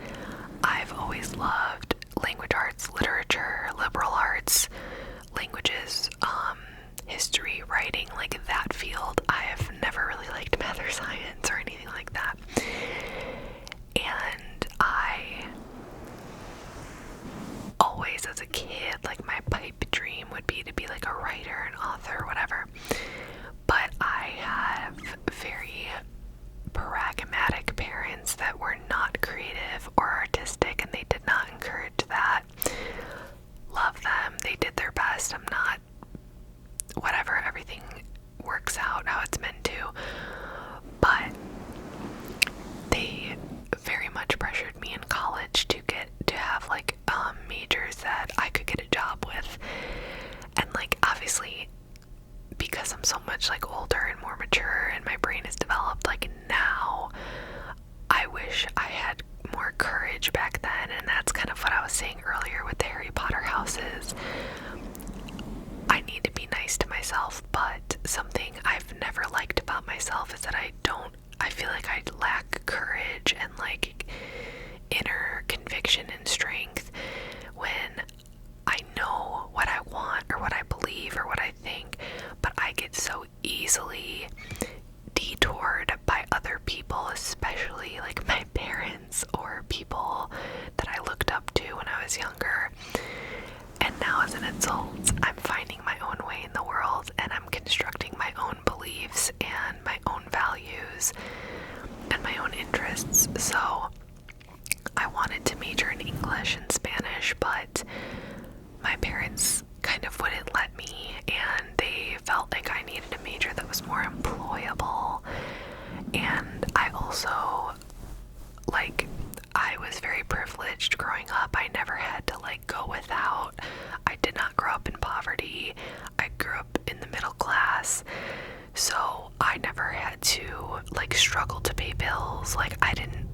I've always loved language arts, literature, liberal arts, languages, history, writing, like that field. I have never really liked math or science or anything like that. And I always, as a kid, like my pipe dream would be to be like a writer, an author, whatever. But I have very pragmatic like older and more mature and my brain is developed, like now, I wish I had more courage back then. And that's kind of what I was saying earlier with the Harry Potter houses. I need to be nice to myself, but something I've never liked about myself is that I feel like I lack courage and like inner conviction and strength when I know what I want or what I believe or what I think, but I get so easily detoured by other people, especially like my parents or people that I looked up to when I was younger. And now as an adult, I'm finding my own way in the world and I'm constructing my own beliefs and my own values and my own interests. So I wanted to major in English and Spanish, but my parents kind of wouldn't let me, and they felt like I needed a major that was more employable. And I also, like, I was very privileged growing up. I never had to like go without. I did not grow up in poverty. I grew up in the middle class. So I never had to like struggle to pay bills. Like, I didn't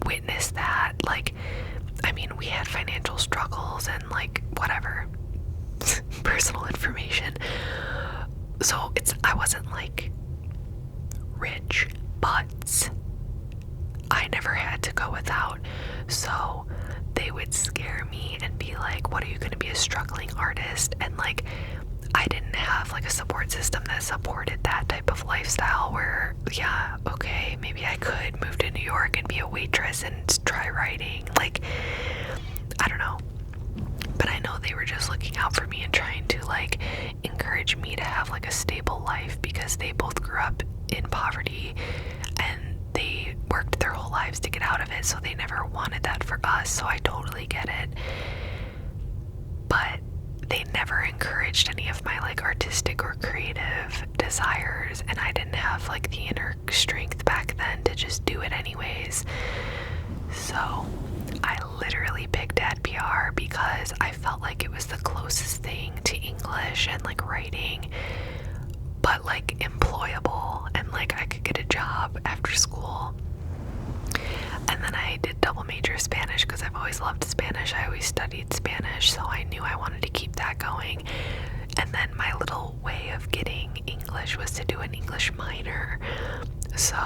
witness that. Like, I mean, we had financial struggles and like whatever personal information. So I wasn't like rich, but I never had to go without. So they would scare me and be like, what, are you going to be a struggling artist? And like, I didn't have like a support system that supported that type of lifestyle where, yeah, okay, maybe I could move to New York and be a waitress and try writing. Like, I don't know. But I know they were just looking out for me and trying to like encourage me to have like a stable life, because they both grew up in poverty and they worked their whole lives to get out of it, so they never wanted that for us. So I totally get it. But they never encouraged any of my like artistic or creative desires, and I didn't have like the inner strength back then to just do it anyways. So I literally picked ad PR because I felt like it was the closest thing to English and like writing, but like employable, and like I could get a job after school. And then I did double major Spanish because I've always loved Spanish. I always studied Spanish, so I knew I wanted to keep that going. And then my little way of getting English was to do an English minor. So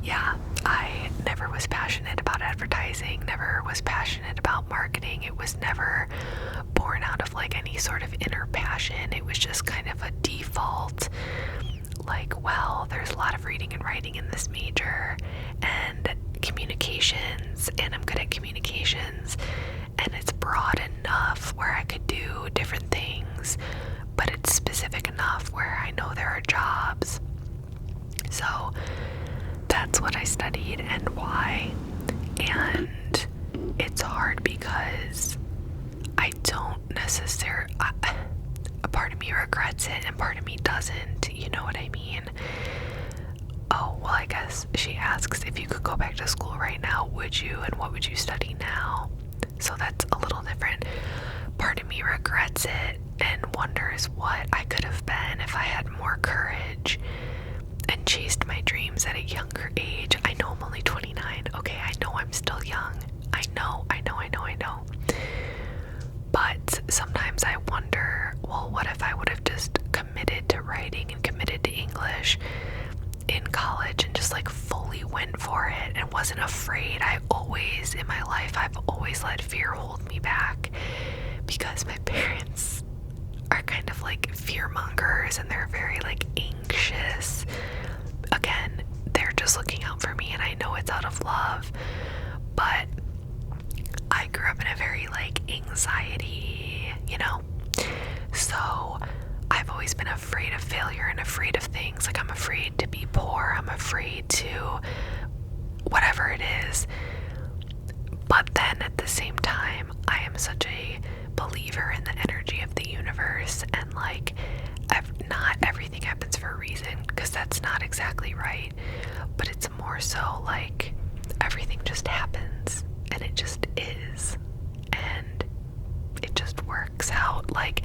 yeah, I never was passionate about advertising, never was passionate about marketing. It was never born out of like any sort of inner passion. It was just kind of a default, like, well, there's a lot of reading and writing in this major, and communications, and I'm good at communications, and it's broad enough where I could do different things, but it's specific enough where I know there are jobs. So that's what I studied and why. And it's hard because I don't necessarily, a part of me regrets it and part of me doesn't, you know what I mean? Oh, well, I guess she asks if you could go back to school right now, would you, and what would you study now? So that's a little different. Part of me regrets it and wonders what I could have been if I had more courage and chased my dreams at a younger age. I know I'm only 29. Okay, I know I'm still young. I know. But sometimes I wonder, well, what if I would have just committed to writing and committed to English in college and just like fully went for it and wasn't afraid? In my life, I've always let fear hold me back because my parents are kind of like fear mongers and they're very like anxious. Again, they're just looking out for me, and I know it's out of love, but I grew up in a very like anxiety, so I've always been afraid of failure and afraid of things. Like, I'm afraid to be poor, I'm afraid to whatever it is. But then at the same time, I am such a believer in the energy of the universe, and like, not everything happens for a reason, because that's not exactly right, but it's more so like everything just happens and it just is, and it just works out. Like,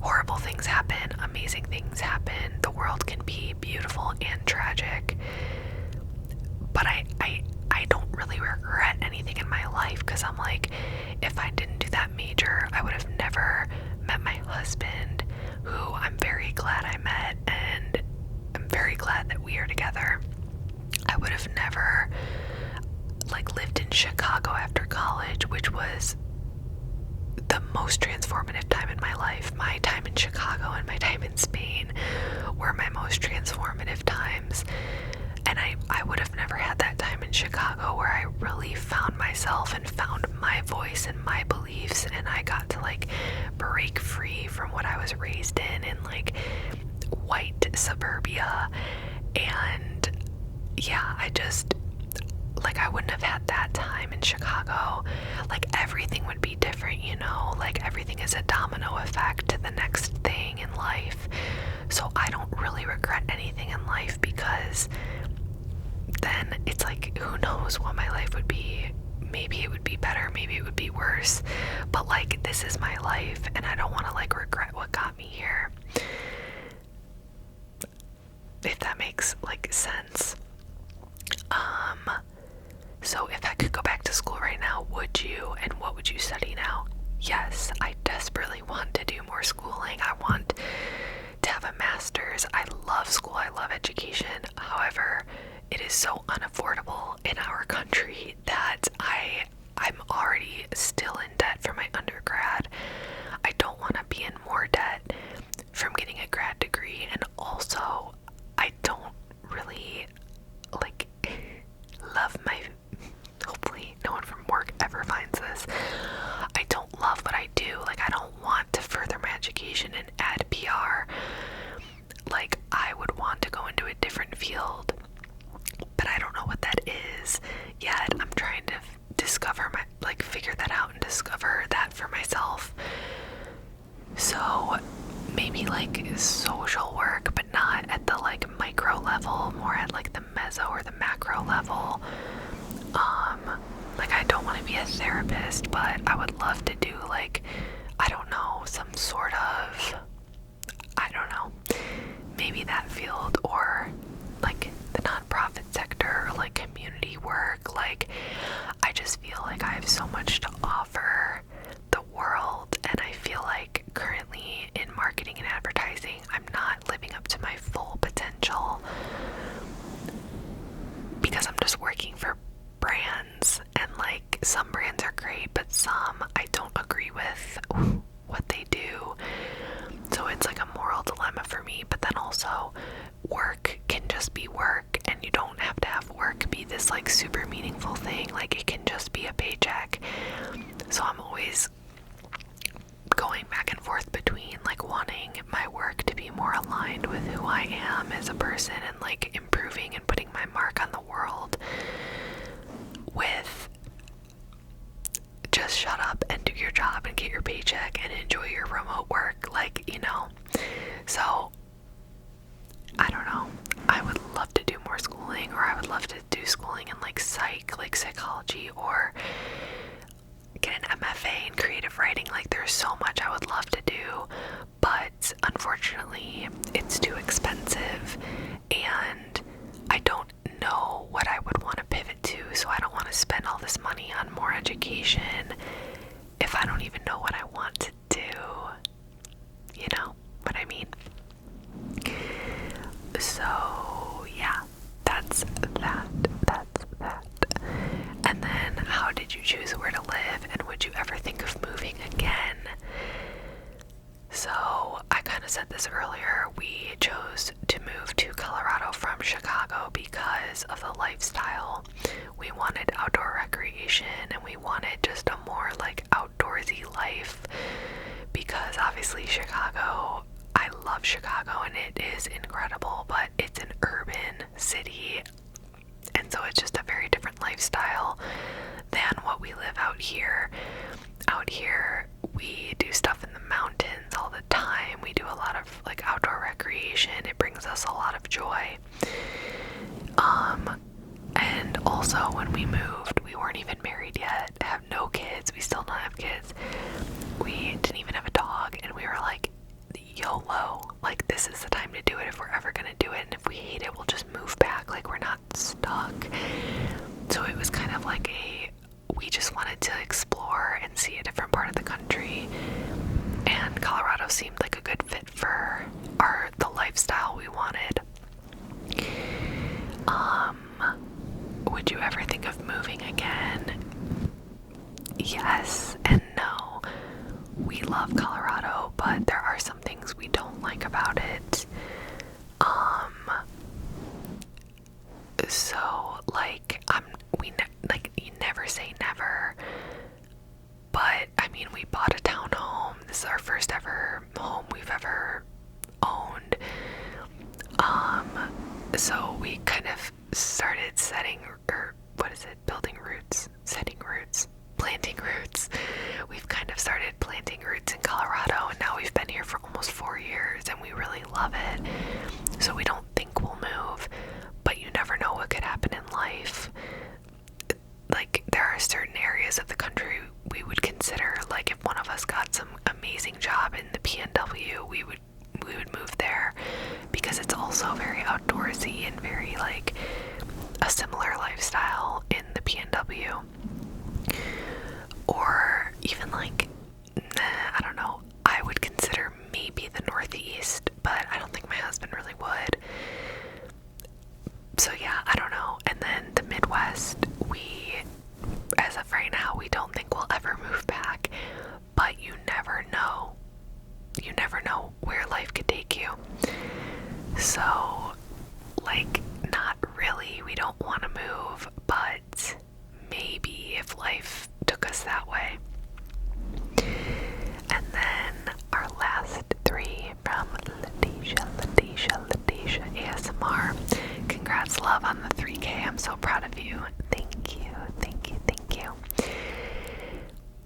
horrible things happen, amazing things happen. The world can be beautiful and tragic. But I don't really regret anything in my life, because I'm like, if I didn't do that major, I would have never met my husband, who I'm very glad I met, and I'm very glad that we are together. I would have never like lived in Chicago after college, which was the most transformative time in my life. My time in Chicago and my time in Spain were my most transformative times. And I would have never had that time in Chicago where I really found myself and found my voice and my beliefs, and I got to like break free from what I was raised in like white suburbia. And yeah, I just, like, I wouldn't have had that time in Chicago. Like, everything would be different, you know? Like, everything is a domino effect to the next thing in life. So I don't really regret anything in life, because then it's like, who knows what my life would be. Maybe it would be better, maybe it would be worse. But like, this is my life, and I don't want to like regret what got me here. If that makes like sense. So if I could go back to school right now, would you? And what would you study now? Yes, I desperately want to do more schooling. I want to have a master's. I love school. I love education. However, it is so unaffordable in our country that I'm already still in debt for my undergrad. I don't want to be in more debt from getting a grad degree, and also I don't really like love my, hopefully no one from work ever finds this, I don't love what I do. Like, I don't want to further my education and add PR. Like, I would want to go into a different field, but I don't know what that is yet. I'm trying to discover my, like, figure that out and discover that for myself. So maybe like social work, but not at the like micro level, more at like the meso or the macro level. Like, I don't want to be a therapist, but I would love to do like, I don't know, some sort of, I don't know, maybe that field, or like the nonprofit sector, or like community work. Like, I just feel like I have so much to offer the world, and I feel like currently in marketing and advertising, I'm not living up to my full potential, because I'm just working for brands, and like, some brands are great, but some I don't agree with what they do. So it's like a moral dilemma for me. But then also, work can just be work, and you don't have to have work be this like super meaningful thing. Like, it can just be a paycheck. So I'm always going back and forth between like wanting my work to be more aligned with who I am as a person, and like improving and putting my mark on the world, with just shut up and do your job and get your paycheck and enjoy your remote work, like, you know. So I don't know, I would love to do more schooling, or I would love to do schooling in like psych, like psychology, or get an MFA in creative writing. Like, there's so much I would love to do, but unfortunately it's too expensive, and I don't know what I would want to pivot to. So I don't want to spend all this money on more education if I don't even know what I want to do. You know what I mean? So yeah, that's that. And then, how did you choose where to live, and would you ever think of moving again? So I kind of said this earlier, we chose to move to Colorado from Chicago because of the lifestyle. We wanted outdoor recreation, and we wanted just a more like outdoorsy life, because obviously Chicago, I love Chicago and it is incredible, but it's an urban city, and so it's just a very different lifestyle than what we live out here. Out here, we do stuff in the mountains all the time. We do a lot of like outdoor recreation. It brings us a lot of joy. And also, when we moved, we weren't even married yet, have no kids. We still don't have kids. We didn't even have a dog, and we were like, like, this is the time to do it if we're ever gonna do it, and if we hate it, we'll just move back. Like, we're not stuck. So it was kind of like we just wanted to explore and see a different part of the country, and Colorado seemed like a good fit for the lifestyle we wanted. Would you ever think of moving again? Yes and no. We love Colorado, but there are some things we don't like about it. So like you never say never, but I mean, we bought a townhome. This is our first ever home we've ever owned. So we kind of started planting roots. We've kind of started planting roots in Colorado, and now we've been here for almost 4 years, and we really love it. So we don't think we'll move, but you never know what could happen in life. Like, there are certain areas of the country we would consider, like, if one of us got some amazing job in the PNW, we would move there, because it's also very outdoorsy and very, like, a similar lifestyle in the PNW. Or even, like, I don't know, I would consider maybe the Northeast, but I don't think my husband really would. So yeah, I don't know. And then the Midwest, as of right now, we don't think we'll ever move back, but you never know. You never know where life could take you. So, like, not really, we don't want to move, but maybe if life took us that way. And then our last 3 from Letitia ASMR. Congrats, love, on the 3K. I'm so proud of you. Thank you.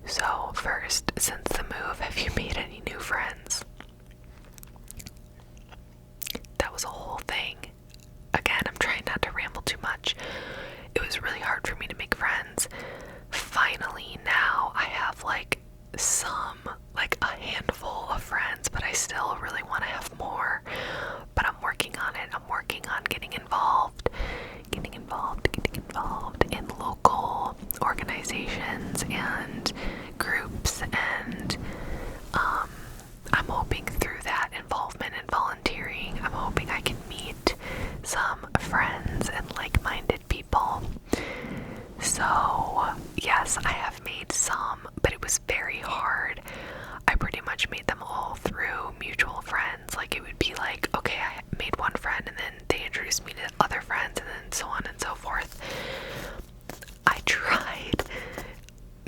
So first, since the move, have you made any new friends? That was a whole thing. Again, I'm trying not to ramble too much. It was really hard for me to make friends. Finally, now I have like a handful of friends, but I still really want to have more. But I'm working on it. I'm working on getting involved in local organizations and groups, and I'm hoping through that involvement and volunteering, I'm hoping I can meet some friends and like-minded people. So yes, I have made some, but it was very hard. I pretty much made them all through mutual friends. Like, it would be like, okay, I made one friend, and then they introduced me to other friends, and then so on and so forth. I tried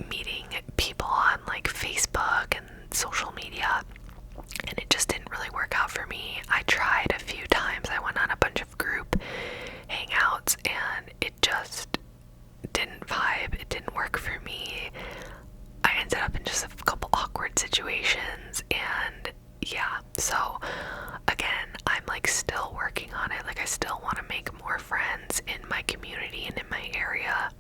meeting people on like Facebook and social media, and it just didn't really work out for me. I tried a few times. I went on a bunch of group hangouts, and it just didn't vibe. It didn't work for me. I ended up in just a couple awkward situations, and yeah, so again, I'm like still working on it. Like, I still want to make more friends in my community and in my area,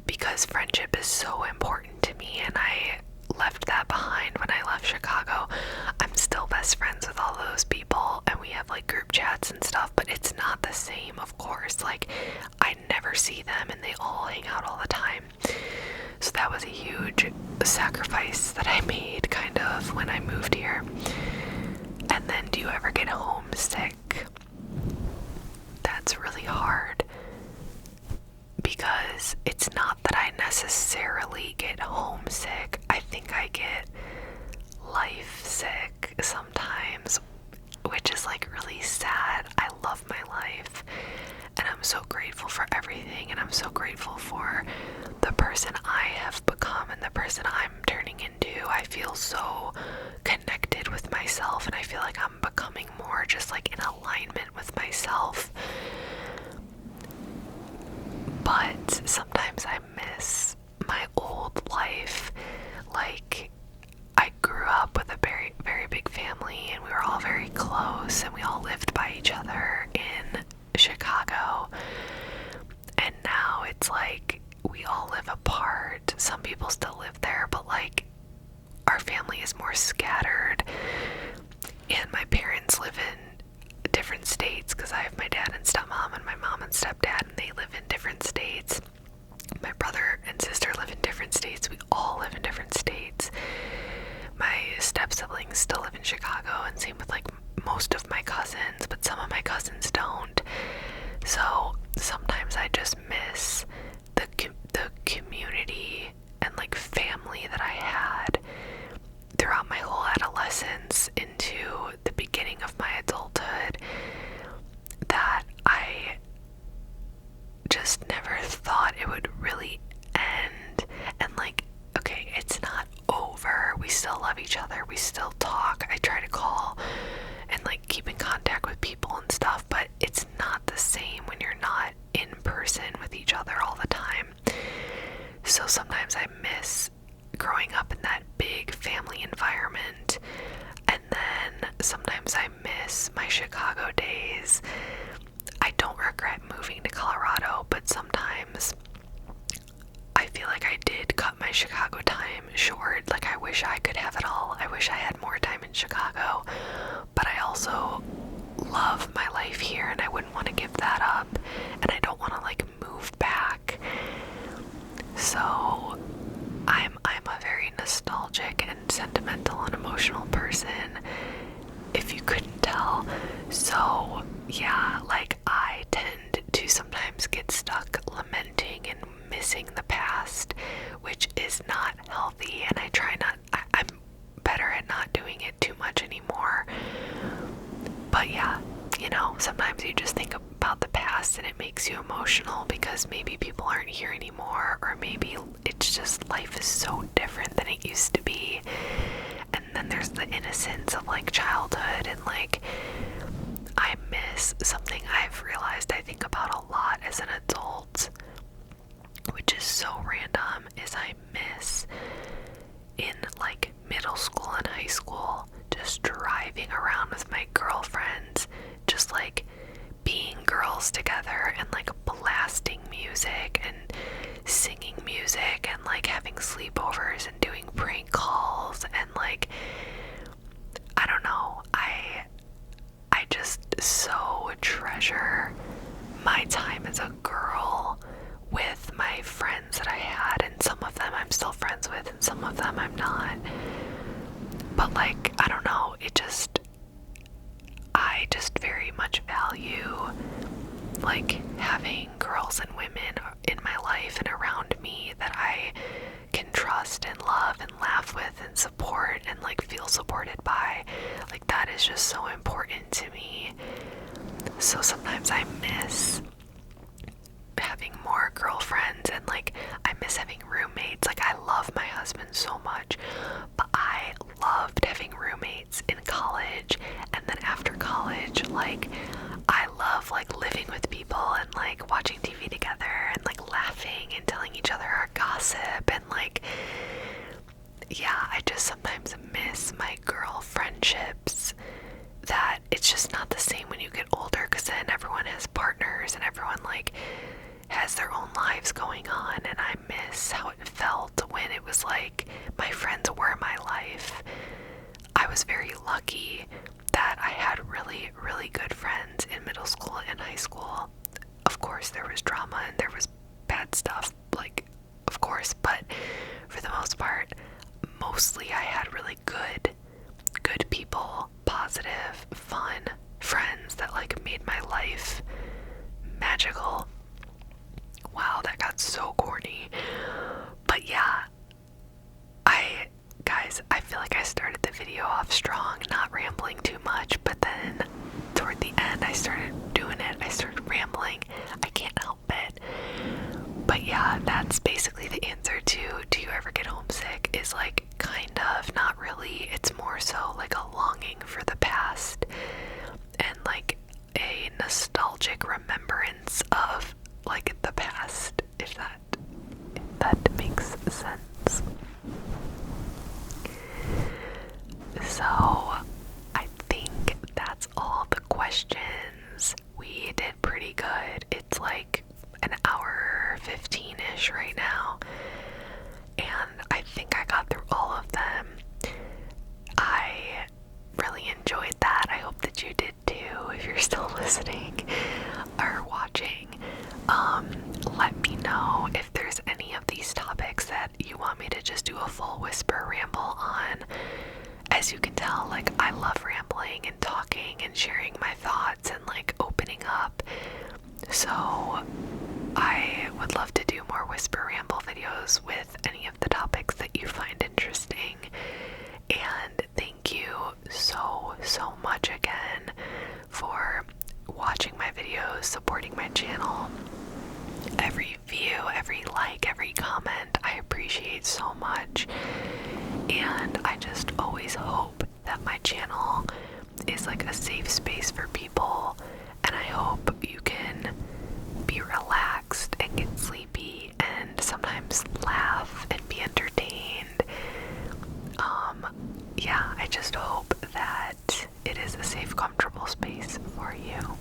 because friendship is so important to me, and I left that behind when I left Chicago. I'm still best friends with all those people, and we have like group chats and stuff, but it's not the same, of course. Like, I never see them, and they all hang out all the time. So that was a huge sacrifice that I made, kind of, when I moved here. And then, do you ever get homesick? That's really hard, because it's not that I necessarily get homesick. I think I get life sick sometimes, which is like really sad. I love my life, and I'm so grateful for everything, and I'm so grateful for the person I have become and the person I'm turning into. I feel so connected with myself, and I feel like I'm becoming more just like in alignment with myself. But sometimes I miss my old life. Like, I grew up with a very, very big family, and we were all very close, and we all lived by each other in Chicago. And now it's like we all live apart. Some people still live there, but like, our family is more states because I have my dad and stepmom and my mom and stepdad, and they live in different states. My brother and sister live in different states. We all live in different states. My step siblings still live in Chicago, and same with like most of my cousins, but some of my cousins don't. So sometimes I just miss the community and like family that I had throughout my whole adolescence into the beginning of my adulthood, that I just never thought it would really end. And like, okay, it's not over. We still love each other. We still talk. I try to call and like keep in contact with people and stuff, but it's not the same when you're not in person with each other all the time. So sometimes I miss growing up in that big family environment, and then sometimes I miss my Chicago days. I don't regret moving to Colorado, but sometimes I feel like I did cut my Chicago time short. Like, I wish I could have it all. I wish I had more time in Chicago, but I also love my life here and I wouldn't want to give that up, and I don't want to like move back. So I'm a very nostalgic and sentimental and emotional person, if you couldn't tell. So yeah, like I tend to sometimes get stuck lamenting and missing the past, which is not healthy, and I try not, I'm better at not doing it too much anymore. But yeah, you know, sometimes you just think about the past and it makes you emotional because maybe people aren't here anymore, or maybe it's just life is so different than it used to be. And then there's the innocence of like childhood, and like I miss something I've realized I think about a lot as an adult, which is so random, is I miss in like middle school and high school just driving around with my girlfriends, just like being girls together and like blasting music and singing music and like having sleepovers and doing prank calls, and like I don't know, I just so treasure my time as a girl with my friends that I had, and some of them I'm still friends with and some of them I'm not. But like, I don't know, I just very much value like having girls and women in my life and around me that I can trust and love and laugh with and support and like feel supported by. Like, that is just so important to me. So sometimes I miss having more girlfriends, and like I miss having roommates. Like, I love my husband so much, but I loved having roommates in college, and then after college, like I love like living with people and like watching TV together and like laughing and telling each other our gossip, and like, yeah, I just sometimes miss my girl friendships. That it's just not the same when you get older, because then everyone has partners and everyone like has their own lives going on, and I miss how it felt when it was like my friends were my life. I was very lucky that I had really, really good friends in middle school and high school. Of course, there was drama and there was bad stuff, like, of course, but for the most part, mostly I had really good people, positive, fun friends that like made my life magical. Wow, that got so corny. But yeah, guys, I feel like I started the video off strong, not rambling too much, but then toward the end I started doing it. I started rambling. I can't help it. But yeah, that's basically the answer to do you ever get homesick, is like kind of, not really. It's more so like a longing for the past and like a nostalgic remembrance of like the past, if that makes sense. So I think that's all the questions. We did pretty good. It's like an hour 15-ish right now, and I think I got through all of them. I really enjoyed that. I hope that you did too, if you're still listening or watching. Let me know if there's any of these topics that you want me to just do a full whisper ramble on. As you can tell, like, I love rambling and talking and sharing my thoughts and like opening up. So I would love to do more whisper ramble videos with any of the topics that you find interesting. And thank you so much again for watching my videos, supporting my channel. Every view, every like, every comment, I appreciate so much. And I just always hope that my channel is like a safe space for people, and I hope you can be relaxed and get sleepy and sometimes laugh and be entertained. Yeah, I just hope that it is a safe, comfortable space for you.